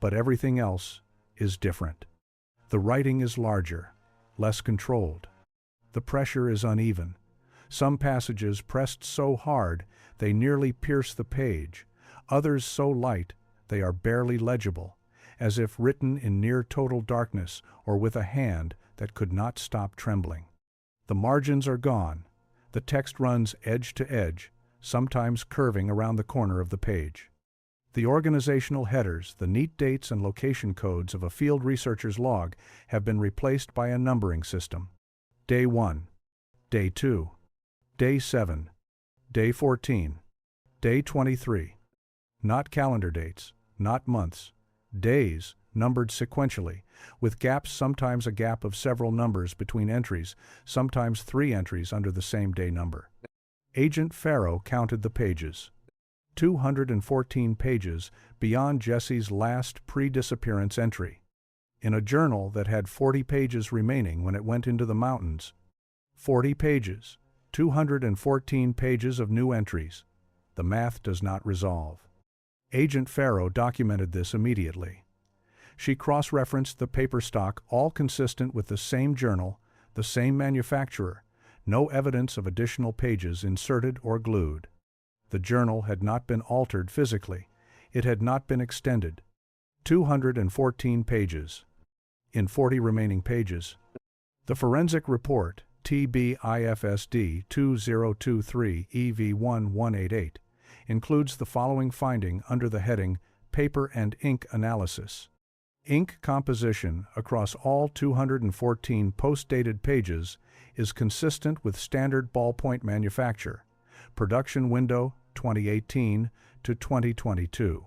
But everything else is different. The writing is larger, less controlled. The pressure is uneven. Some passages pressed so hard they nearly pierce the page, others so light they are barely legible, as if written in near total darkness or with a hand that could not stop trembling. The margins are gone. The text runs edge to edge, sometimes curving around the corner of the page. The organizational headers, the neat dates and location codes of a field researcher's log, have been replaced by a numbering system. Day 1, Day 2, Day 7, Day 14, Day 23. Not calendar dates, not months. Days, numbered sequentially, with gaps, sometimes a gap of several numbers between entries, sometimes 3 entries under the same day number. Agent Farrow counted the pages. 214 pages beyond Jessie's last pre-disappearance entry. In a journal that had 40 pages remaining when it went into the mountains. 40 pages, 214 pages of new entries. The math does not resolve. Agent Farrow documented this immediately. She cross-referenced the paper stock, all consistent with the same journal, the same manufacturer, no evidence of additional pages inserted or glued. The journal had not been altered physically. It had not been extended. 214 pages. In 40 remaining pages. The forensic report, TBIFSD 2023 EV1188, includes the following finding under the heading Paper and Ink Analysis. Ink composition across all 214 post-dated pages is consistent with standard ballpoint manufacture. Production window 2018 to 2022.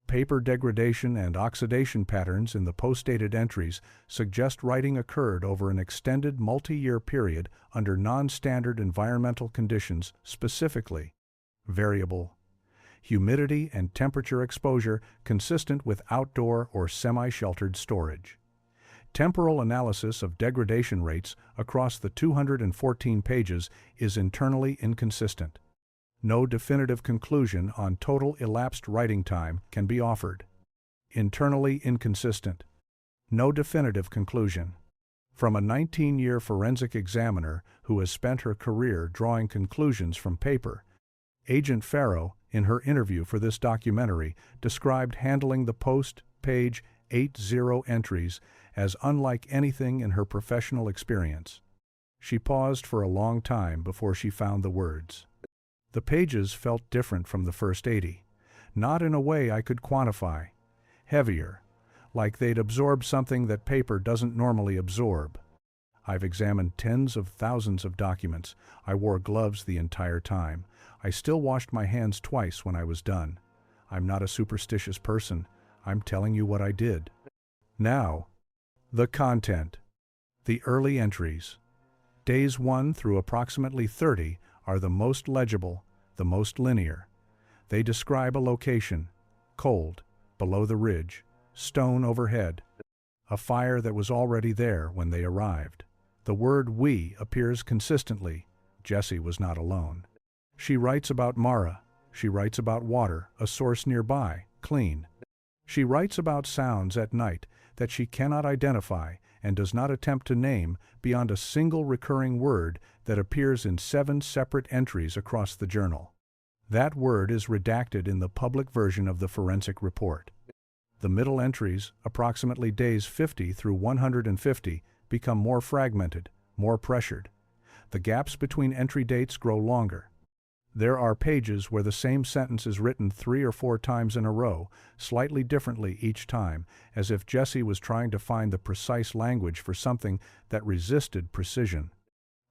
Paper degradation and oxidation patterns in the post-dated entries suggest writing occurred over an extended multi-year period under non-standard environmental conditions, specifically variable humidity and temperature exposure consistent with outdoor or semi-sheltered storage. Temporal analysis of degradation rates across the 214 pages is internally inconsistent. No definitive conclusion on total elapsed writing time can be offered. Internally inconsistent. No definitive conclusion. From a 19-year forensic examiner who has spent her career drawing conclusions from paper, Agent Farrow, in her interview for this documentary, described handling the post-page 80 entries as unlike anything in her professional experience. She paused for a long time before she found the words. The pages felt different from the first 80, not in a way I could quantify. Heavier, like they'd absorbed something that paper doesn't normally absorb. I've examined tens of thousands of documents. I wore gloves the entire time. I still washed my hands twice when I was done. I'm not a superstitious person. I'm telling you what I did. Now, the content. The early entries. Days 1 through approximately 30 are the most legible, the most linear. They describe a location, cold, below the ridge, stone overhead, a fire that was already there when they arrived. The word "we" appears consistently. Jessie was not alone. She writes about Mara. She writes about water, a source nearby, clean. She writes about sounds at night that she cannot identify and does not attempt to name beyond a single recurring word that appears in 7 separate entries across the journal. That word is redacted in the public version of the forensic report. The middle entries, approximately days 50 through 150, become more fragmented, more pressured. The gaps between entry dates grow longer. There are pages where the same sentence is written 3 or 4 times in a row, slightly differently each time, as if Jessie was trying to find the precise language for something that resisted precision.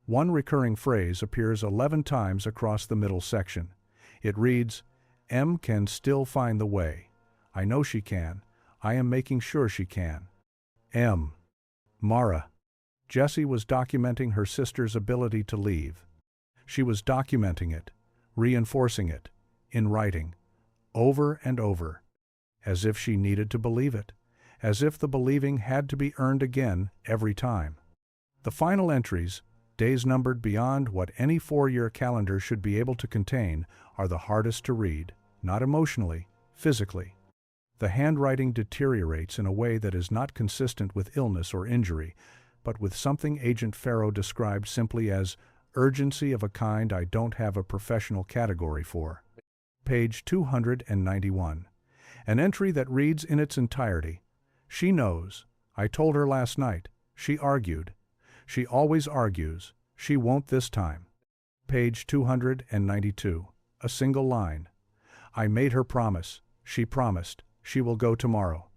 One recurring phrase appears 11 times across the middle section. It reads, "M can still find the way. I know she can. I am making sure she can. M. Mara." Jessie was documenting her sister's ability to leave. She was documenting it, reinforcing it, in writing, over and over, as if she needed to believe it, as if the believing had to be earned again every time. The final entries, days numbered beyond what any 4-year calendar should be able to contain, are the hardest to read, not emotionally, physically. The handwriting deteriorates in a way that is not consistent with illness or injury, but with something Agent Farrow described simply as urgency of a kind I don't have a professional category for. Page 291. An entry that reads in its entirety, "She knows. I told her last night. She argued. She always argues. She won't this time." Page 292. A single line. "I made her promise. She promised. She will go tomorrow."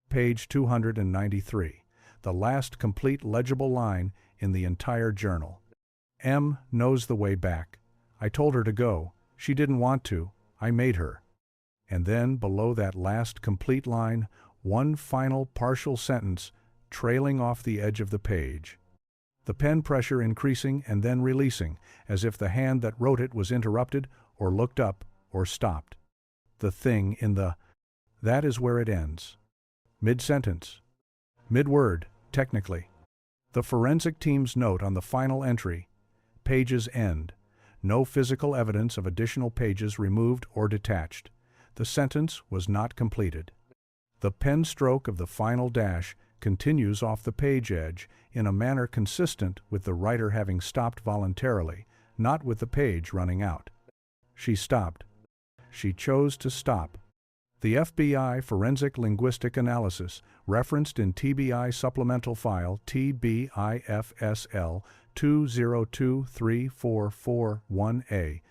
Page 293. The last complete legible line in the entire journal. "M knows the way back. I told her to go. She didn't want to. I made her." And then, below that last complete line, one final partial sentence trailing off the edge of the page. The pen pressure increasing and then releasing, as if the hand that wrote it was interrupted or looked up or stopped. The thing in the... That is where it ends. Mid-sentence. Mid-word, technically. The forensic team's note on the final entry. Pages end. No physical evidence of additional pages removed or detached. The sentence was not completed. The pen stroke of the final dash continues off the page edge in a manner consistent with the writer having stopped voluntarily, not with the page running out. She stopped. She chose to stop. The FBI Forensic Linguistic Analysis, referenced in TBI Supplemental File TBIFSL 2023441A,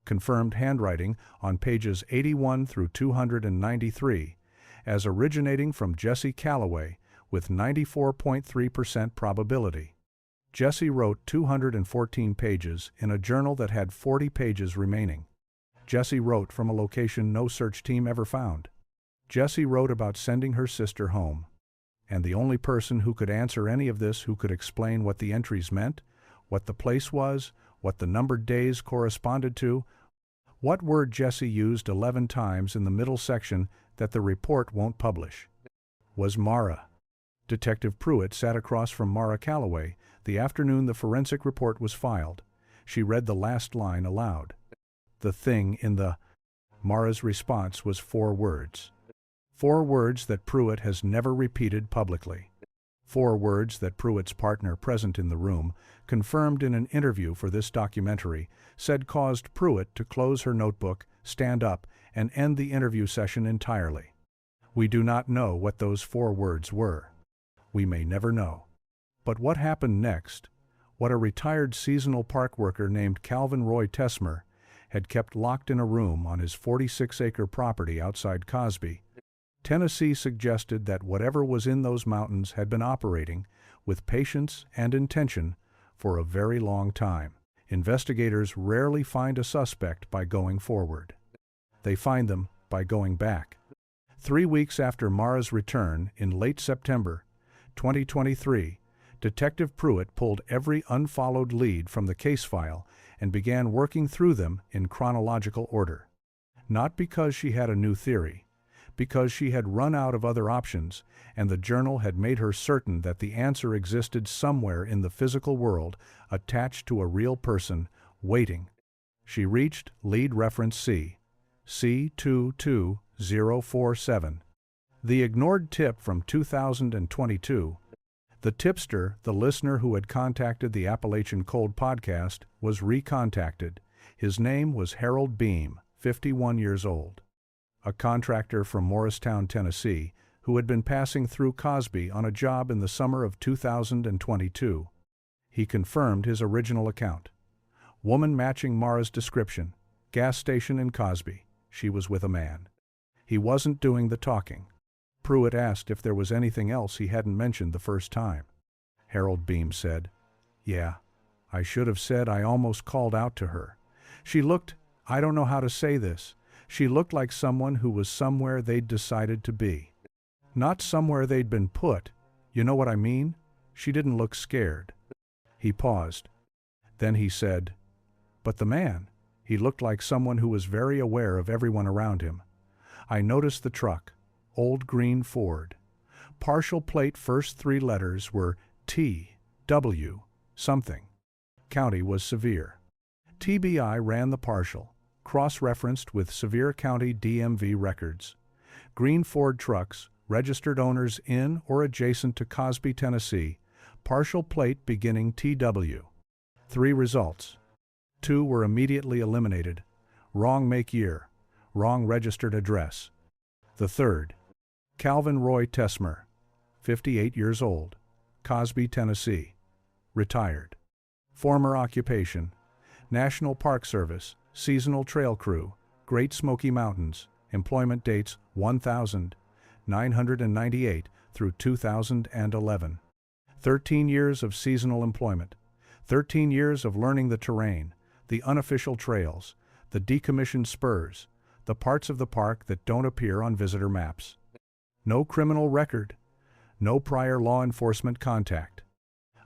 confirmed handwriting on pages 81 through 293 as originating from Jessie Calloway with 94.3% probability. Jessie wrote 214 pages in a journal that had 40 pages remaining. Jessie wrote from a location no search team ever found. Jessie wrote about sending her sister home. And the only person who could answer any of this, who could explain what the entries meant, what the place was, what the numbered days corresponded to, what word Jessie used 11 times in the middle section that the report won't publish, was Mara. Detective Pruitt sat across from Mara Calloway the afternoon the forensic report was filed. She read the last line aloud. The thing in the... Mara's response was 4 words. 4 words that Pruitt has never repeated publicly. 4 words that Pruitt's partner present in the room, confirmed in an interview for this documentary, said caused Pruitt to close her notebook, stand up, and end the interview session entirely. We do not know what those 4 words were. We may never know. But what happened next, what a retired seasonal park worker named Calvin Roy Tesmer had kept locked in a room on his 46-acre property outside Cosby, Tennessee, suggested that whatever was in those mountains had been operating, with patience and intention, for a very long time. Investigators rarely find a suspect by going forward. They find them by going back. 3 weeks after Mara's return, in late September 2023, Detective Pruitt pulled every unfollowed lead from the case file and began working through them in chronological order. Not because she had a new theory, because she had run out of other options, and the journal had made her certain that the answer existed somewhere in the physical world, attached to a real person, waiting. She reached lead reference C22047. The ignored tip from 2022. The tipster, the listener who had contacted the Appalachian Cold podcast, was recontacted. His name was Harold Beam, 51 years old, a contractor from Morristown, Tennessee, who had been passing through Cosby on a job in the summer of 2022. He confirmed his original account. Woman matching Mara's description. Gas station in Cosby. She was with a man. He wasn't doing the talking. Pruitt asked if there was anything else he hadn't mentioned the first time. Harold Beam said, "Yeah, I should have said I almost called out to her. She looked, I don't know how to say this, she looked like someone who was somewhere they'd decided to be. Not somewhere they'd been put, you know what I mean? She didn't look scared." He paused. Then he said, "But the man, he looked like someone who was very aware of everyone around him. I noticed the truck, old green Ford. Partial plate first three letters were T, W, something. County was Sevier. TBI ran the partial, cross-referenced with Sevier County DMV records. Green Ford trucks, registered owners in or adjacent to Cosby, Tennessee, partial plate beginning TW. 3 results. 2 were immediately eliminated. Wrong make year, wrong registered address. The third, Calvin Roy Tesmer, 58 years old, Cosby, Tennessee, retired. Former occupation, National Park Service, seasonal trail crew, Great Smoky Mountains, employment dates 1998 through 2011. 13 years of seasonal employment, 13 years of learning the terrain, the unofficial trails, the decommissioned spurs, the parts of the park that don't appear on visitor maps. No criminal record, no prior law enforcement contact.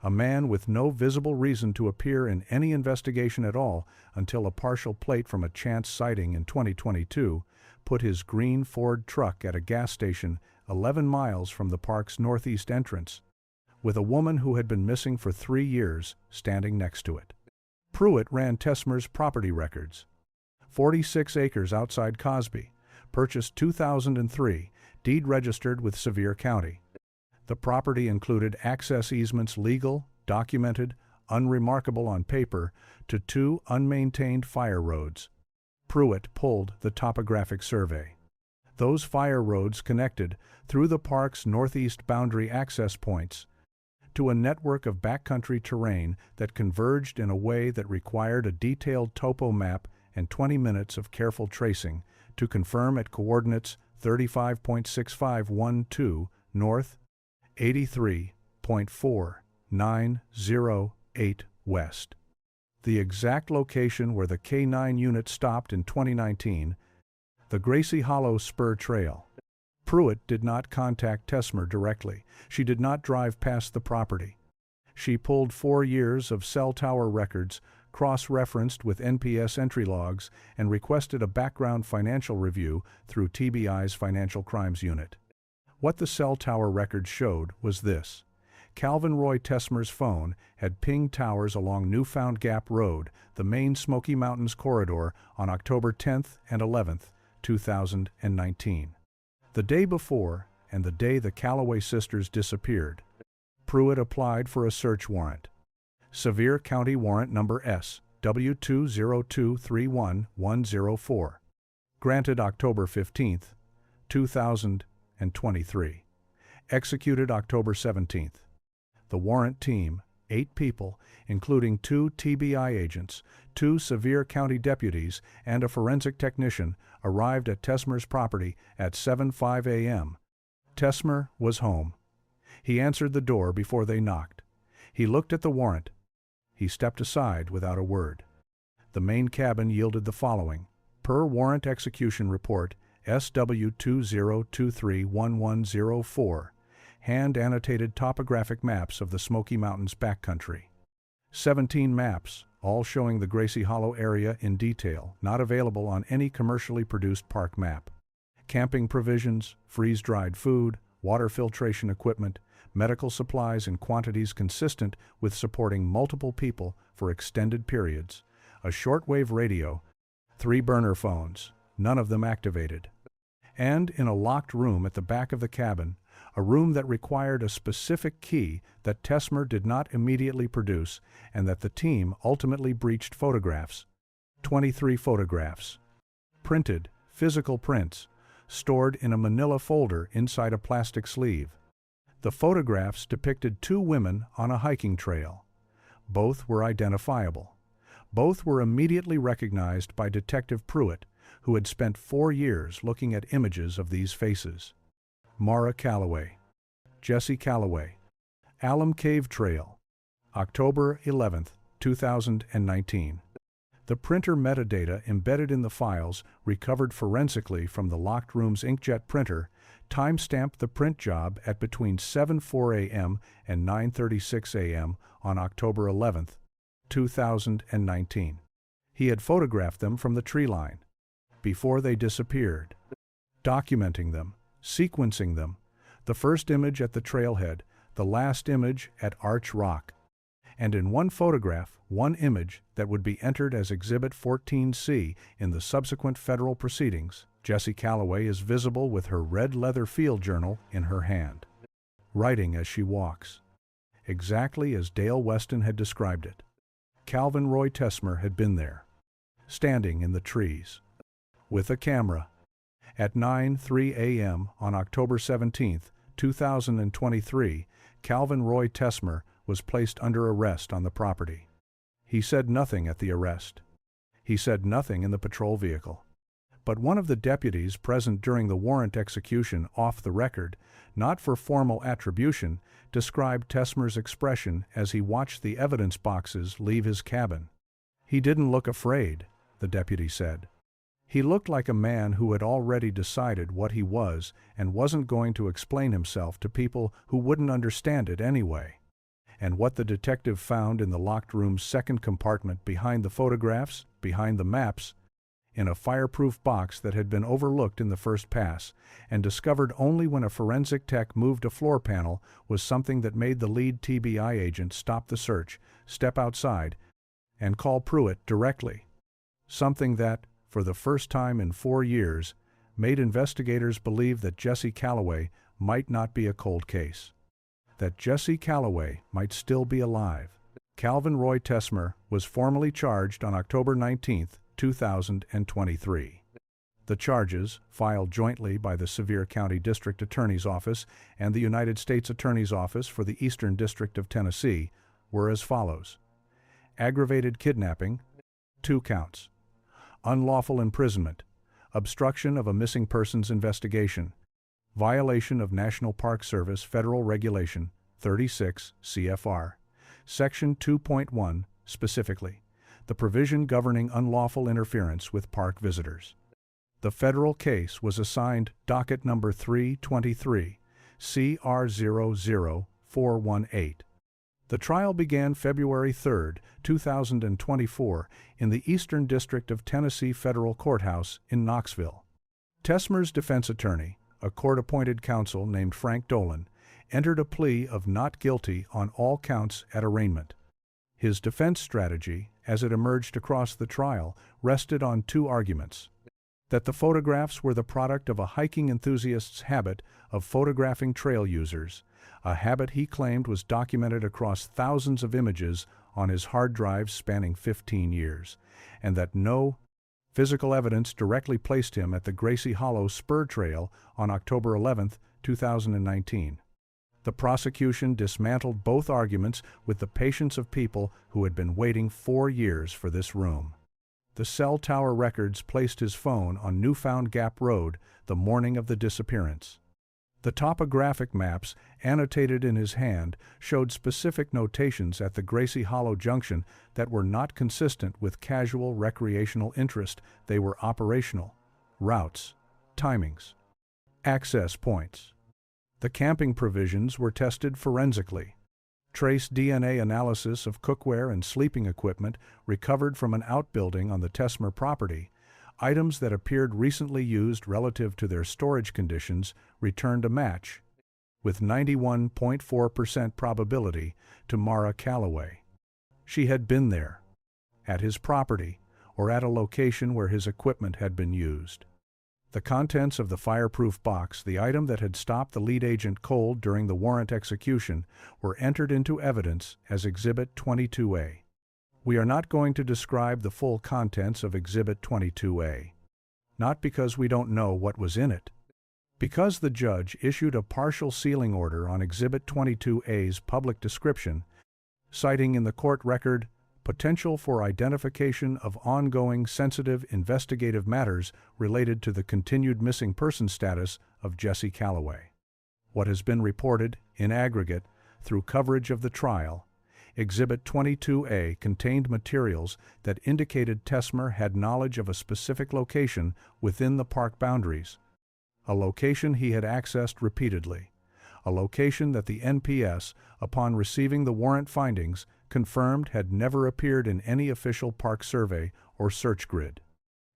A man with no visible reason to appear in any investigation at all until a partial plate from a chance sighting in 2022 put his green Ford truck at a gas station 11 miles from the park's northeast entrance, with a woman who had been missing for 3 years standing next to it. Pruitt ran Tesmer's property records. 46 acres outside Cosby, purchased 2003, deed registered with Sevier County. The property included access easements legal, documented, unremarkable on paper, to 2 unmaintained fire roads. Pruitt pulled the topographic survey. Those fire roads connected, through the park's northeast boundary access points, to a network of backcountry terrain that converged in a way that required a detailed topo map and 20 minutes of careful tracing to confirm at coordinates 35.6512 north, 83.4908 west. The exact location where the K9 unit stopped in 2019, the Gracie Hollow Spur Trail. Pruitt did not contact Tesmer directly. She did not drive past the property. She pulled 4 years of cell tower records, cross-referenced with NPS entry logs, and requested a background financial review through TBI's Financial Crimes Unit. What the cell tower records showed was this. Calvin Roy Tesmer's phone had pinged towers along Newfound Gap Road, the main Smoky Mountains corridor, on October 10th and 11th, 2019. The day before, and the day the Calloway sisters disappeared, Pruitt applied for a search warrant. Sevier County Warrant Number S, W20231-104. Granted October 15, 2023. Executed October 17th. The warrant team, 8 people, including 2 TBI agents, 2 Sevier County deputies, and a forensic technician, arrived at Tesmer's property at 7:05 a.m. Tesmer was home. He answered the door before they knocked. He looked at the warrant. He stepped aside without a word. The main cabin yielded the following. Per warrant execution report, SW20231104, hand-annotated topographic maps of the Smoky Mountains backcountry. 17 maps, all showing the Gracie Hollow area in detail, not available on any commercially produced park map. Camping provisions, freeze-dried food, water filtration equipment, medical supplies in quantities consistent with supporting multiple people for extended periods, a shortwave radio, 3 burner phones, none of them activated. And in a locked room at the back of the cabin, a room that required a specific key that Tesmer did not immediately produce and that the team ultimately breached. Photographs. 23 photographs. Printed, physical prints, stored in a manila folder inside a plastic sleeve. The photographs depicted two women on a hiking trail. Both were identifiable. Both were immediately recognized by Detective Pruitt, who had spent 4 years looking at images of these faces. Mara Calloway. Jessie Calloway. Alum Cave Trail. October 11, 2019. The printer metadata embedded in the files, recovered forensically from the locked room's inkjet printer, timestamped the print job at between 7:04 a.m. and 9:36 a.m. on October 11, 2019. He had photographed them from the tree line before they disappeared, documenting them, sequencing them, the first image at the trailhead, the last image at Arch Rock. And in one photograph, one image that would be entered as Exhibit 14C in the subsequent federal proceedings, Jessie Calloway is visible with her red leather field journal in her hand, writing as she walks, exactly as Dale Weston had described it. Calvin Roy Tesmer had been there, standing in the trees, with a camera. At 9:03 a.m. on October 17, 2023, Calvin Roy Tesmer was placed under arrest on the property. He said nothing at the arrest. He said nothing in the patrol vehicle. But one of the deputies present during the warrant execution, off the record, not for formal attribution, described Tesmer's expression as he watched the evidence boxes leave his cabin. "He didn't look afraid," the deputy said. "He looked like a man who had already decided what he was and wasn't going to explain himself to people who wouldn't understand it anyway." And what the detective found in the locked room's second compartment, behind the photographs, behind the maps, in a fireproof box that had been overlooked in the first pass and discovered only when a forensic tech moved a floor panel, was something that made the lead TBI agent stop the search, step outside, and call Pruitt directly. Something that, for the first time in 4 years, made investigators believe that Jessie Calloway might not be a cold case. That Jessie Calloway might still be alive. Calvin Roy Tesmer was formally charged on October 19, 2023. The charges, filed jointly by the Sevier County District Attorney's Office and the United States Attorney's Office for the Eastern District of Tennessee, were as follows. Aggravated kidnapping, 2 counts. Unlawful imprisonment, obstruction of a missing persons investigation, violation of National Park Service Federal Regulation 36 CFR, Section 2.1 specifically, the provision governing unlawful interference with park visitors. The federal case was assigned docket number 323, CR00418. The trial began February 3, 2024, in the Eastern District of Tennessee Federal Courthouse in Knoxville. Tesmer's defense attorney, a court-appointed counsel named Frank Dolan, entered a plea of not guilty on all counts at arraignment. His defense strategy, as it emerged across the trial, rested on 2 arguments. That the photographs were the product of a hiking enthusiast's habit of photographing trail users, a habit he claimed was documented across thousands of images on his hard drives spanning 15 years, and that no physical evidence directly placed him at the Gracie Hollow Spur Trail on October 11, 2019. The prosecution dismantled both arguments with the patience of people who had been waiting 4 years for this room. The cell tower records placed his phone on Newfound Gap Road the morning of the disappearance. The topographic maps, annotated in his hand, showed specific notations at the Gracie Hollow Junction that were not consistent with casual recreational interest. They were operational, routes, timings, access points. The camping provisions were tested forensically. Trace DNA analysis of cookware and sleeping equipment recovered from an outbuilding on the Tesmer property, items that appeared recently used relative to their storage conditions, returned a match, with 91.4% probability, to Mara Calloway. She had been there, at his property, or at a location where his equipment had been used. The contents of the fireproof box, the item that had stopped the lead agent cold during the warrant execution, were entered into evidence as Exhibit 22A. We are not going to describe the full contents of Exhibit 22A. Not because we don't know what was in it. Because the judge issued a partial sealing order on Exhibit 22A's public description, citing in the court record potential for identification of ongoing sensitive investigative matters related to the continued missing person status of Jessie Calloway. What has been reported, in aggregate, through coverage of the trial, Exhibit 22A contained materials that indicated Tesmer had knowledge of a specific location within the park boundaries, a location he had accessed repeatedly, a location that the NPS, upon receiving the warrant findings, confirmed had never appeared in any official park survey or search grid.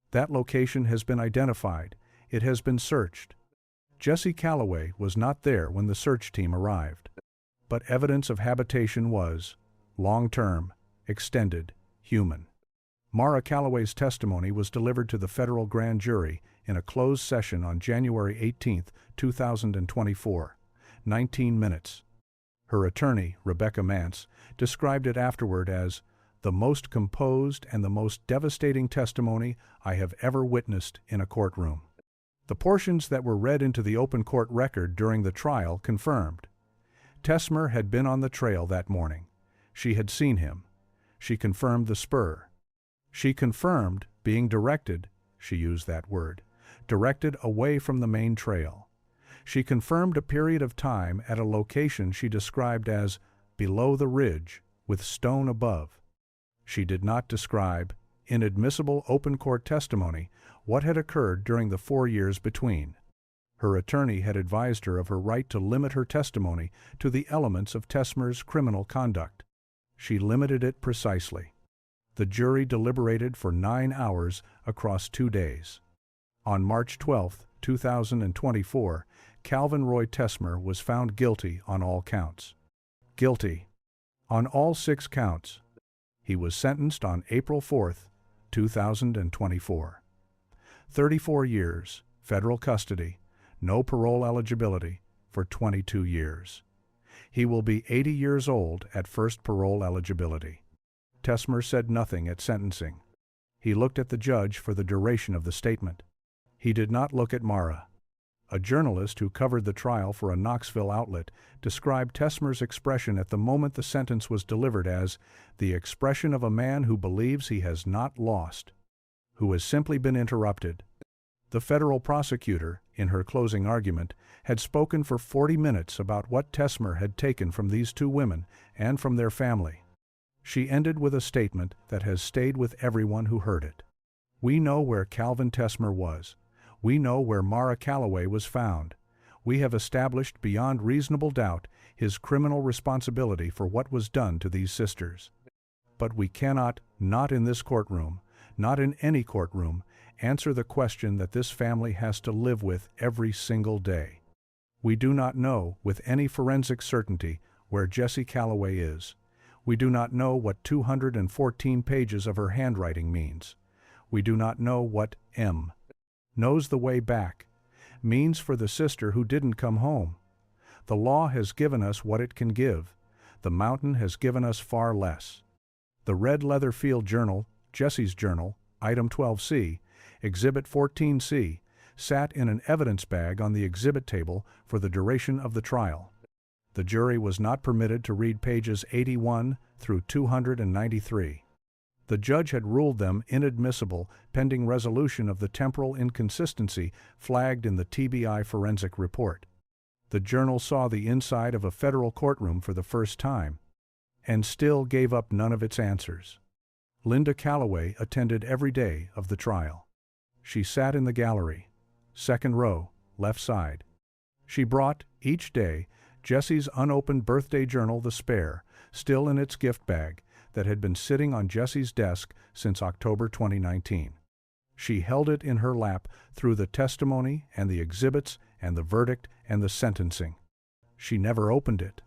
That location has been identified. It has been searched. Jessie Calloway was not there when the search team arrived. But evidence of habitation was long-term, extended, human. Mara Calloway's testimony was delivered to the federal grand jury in a closed session on January 18, 2024. 19 minutes. Her attorney, Rebecca Mance, described it afterward as the most composed and the most devastating testimony I have ever witnessed in a courtroom. The portions that were read into the open court record during the trial confirmed. Tesmer had been on the trail that morning. She had seen him. She confirmed the spur. She confirmed being directed, she used that word, directed away from the main trail. She confirmed a period of time at a location she described as below the ridge, with stone above. She did not describe, in admissible open court testimony, what had occurred during the 4 years between. Her attorney had advised her of her right to limit her testimony to the elements of Tesmer's criminal conduct. She limited it precisely. The jury deliberated for 9 hours across 2 days. On March 12, 2024, Calvin Roy Tesmer was found guilty on all counts. Guilty on all 6 counts. He was sentenced on April 4, 2024. 34 years, federal custody, no parole eligibility for 22 years. He will be 80 years old at first parole eligibility. Tesmer said nothing at sentencing. He looked at the judge for the duration of the statement. He did not look at Mara. A journalist who covered the trial for a Knoxville outlet described Tesmer's expression at the moment the sentence was delivered as the expression of a man who believes he has not lost, who has simply been interrupted. The federal prosecutor, in her closing argument, had spoken for 40 minutes about what Tesmer had taken from these 2 women and from their family. She ended with a statement that has stayed with everyone who heard it. We know where Calvin Tesmer was. We know where Mara Calloway was found. We have established beyond reasonable doubt his criminal responsibility for what was done to these sisters. But we cannot, not in this courtroom, not in any courtroom, answer the question that this family has to live with every single day. We do not know with any forensic certainty where Jessie Calloway is. We do not know what 214 pages of her handwriting means. We do not know what M knows the way back means for the sister who didn't come home. The law has given us what it can give. The mountain has given us far less. The red leather field journal, Jessie's journal, item 12C, exhibit 14C, sat in an evidence bag on the exhibit table for the duration of the trial. The jury was not permitted to read pages 81 through 293. The judge had ruled them inadmissible pending resolution of the temporal inconsistency flagged in the TBI forensic report. The journal saw the inside of a federal courtroom for the first time, and still gave up none of its answers. Linda Calloway attended every day of the trial. She sat in the gallery, second row, left side. She brought, each day, Jessie's unopened birthday journal, The Spare, still in its gift bag, that had been sitting on Jessie's desk since October 2019. She held it in her lap through the testimony and the exhibits and the verdict and the sentencing. She never opened it.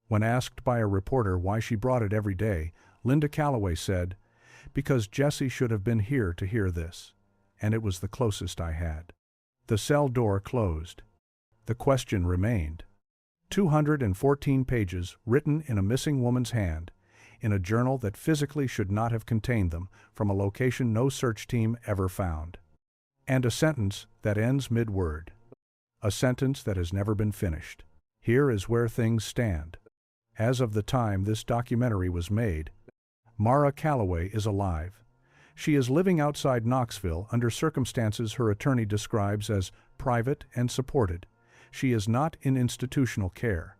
When asked by a reporter why she brought it every day, Linda Calloway said, "Because Jessie should have been here to hear this, and it was the closest I had." The cell door closed. The question remained. 214 pages written in a missing woman's hand, in a journal that physically should not have contained them, from a location no search team ever found. And a sentence that ends mid-word. A sentence that has never been finished. Here is where things stand. As of the time this documentary was made, Mara Calloway is alive. She is living outside Knoxville under circumstances her attorney describes as private and supported. She is not in institutional care.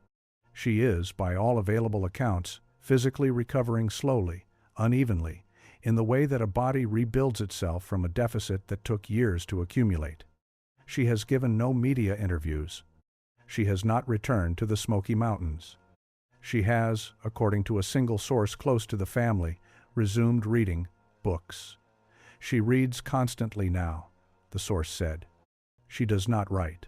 She is, by all available accounts, physically recovering slowly, unevenly, in the way that a body rebuilds itself from a deficit that took years to accumulate. She has given no media interviews. She has not returned to the Smoky Mountains. She has, according to a single source close to the family, resumed reading books. She reads constantly now, the source said. She does not write.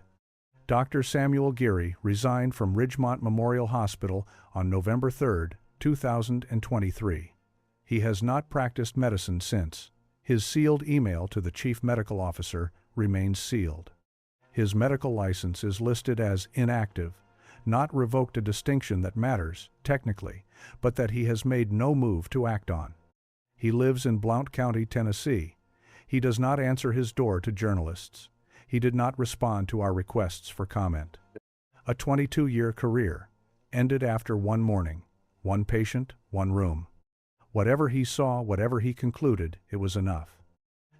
Dr. Samuel Geary resigned from Ridgemont Memorial Hospital on November 3, 2023. He has not practiced medicine since. His sealed email to the chief medical officer remains sealed. His medical license is listed as inactive, not revoked, a distinction that matters, technically, but that he has made no move to act on. He lives in Blount County, Tennessee. He does not answer his door to journalists. He did not respond to our requests for comment. A 22-year career ended after one morning, one patient, one room. Whatever he saw, whatever he concluded, it was enough.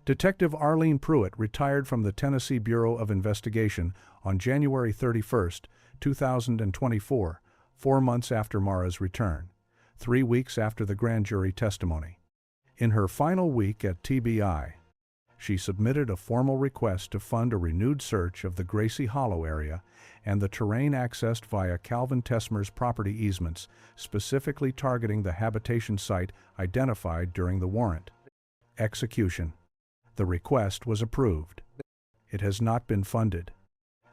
Detective Arlene Pruitt retired from the Tennessee Bureau of Investigation on January 31, 2024, 4 months after Mara's return, 3 weeks after the grand jury testimony. In her final week at TBI, she submitted a formal request to fund a renewed search of the Gracie Hollow area and the terrain accessed via Calvin Tesmer's property easements, specifically targeting the habitation site identified during the warrant execution. The request was approved. It has not been funded.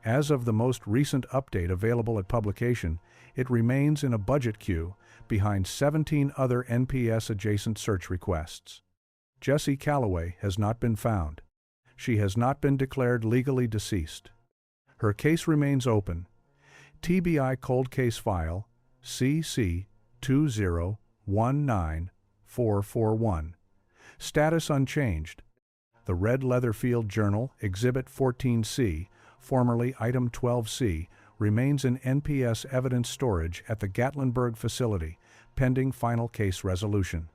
As of the most recent update available at publication, it remains in a budget queue behind 17 other NPS-adjacent search requests. Jessie Calloway has not been found. She has not been declared legally deceased. Her case remains open. TBI Cold Case File CC 2019441. Status unchanged. The Red Leatherfield Journal, Exhibit 14C, formerly Item 12C, remains in NPS evidence storage at the Gatlinburg facility, pending final case resolution.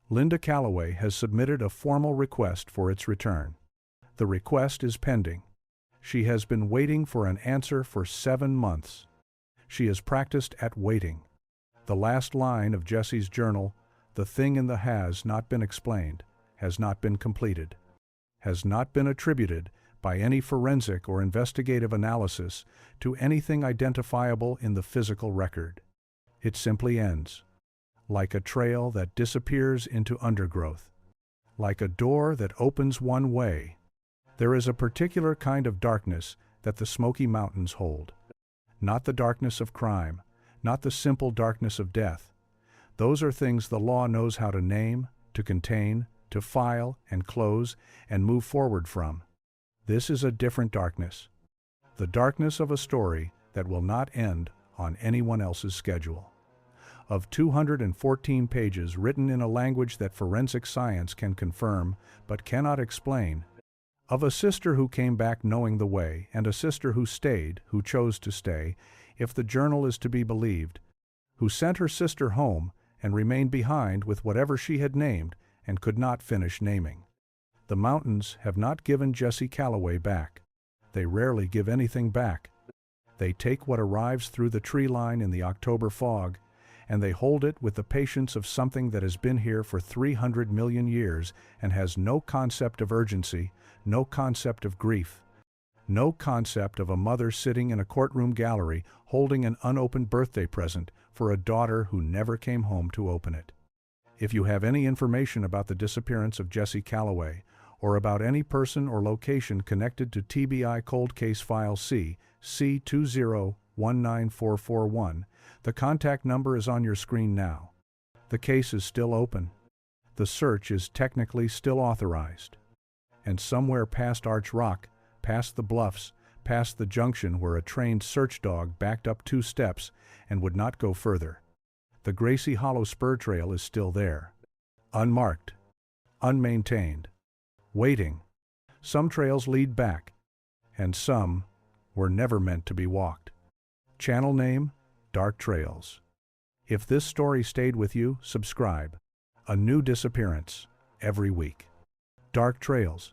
Linda Calloway has submitted a formal request for its return. The request is pending. She has been waiting for an answer for 7 months. She has practiced at waiting. The last line of Jessie's journal, "The thing in the has not been explained," has not been completed, has not been attributed by any forensic or investigative analysis to anything identifiable in the physical record. It simply ends, like a trail that disappears into undergrowth, like a door that opens one way. There is a particular kind of darkness that the Smoky Mountains hold. Not the darkness of crime, not the simple darkness of death. Those are things the law knows how to name, to contain, to file and close and move forward from. This is a different darkness. The darkness of a story that will not end on anyone else's schedule. Of 214 pages written in a language that forensic science can confirm but cannot explain, of a sister who came back knowing the way and a sister who stayed, who chose to stay, if the journal is to be believed, who sent her sister home and remained behind with whatever she had named and could not finish naming. The mountains have not given Jessie Calloway back. They rarely give anything back. They take what arrives through the tree line in the October fog, and they hold it with the patience of something that has been here for 300 million years and has no concept of urgency, no concept of grief, no concept of a mother sitting in a courtroom gallery holding an unopened birthday present for a daughter who never came home to open it. If you have any information about the disappearance of Jessie Calloway, or about any person or location connected to TBI Cold Case File C, C2019441, the contact number is on your screen now. The case is still open. The search is technically still authorized. And somewhere past Arch Rock, past the bluffs, past the junction where a trained search dog backed up 2 steps and would not go further. The Gracie Hollow Spur Trail is still there. Unmarked. Unmaintained. Waiting. Some trails lead back, and some were never meant to be walked. Channel name, Dark Trails. If this story stayed with you, subscribe. A new disappearance every week. Dark Trails.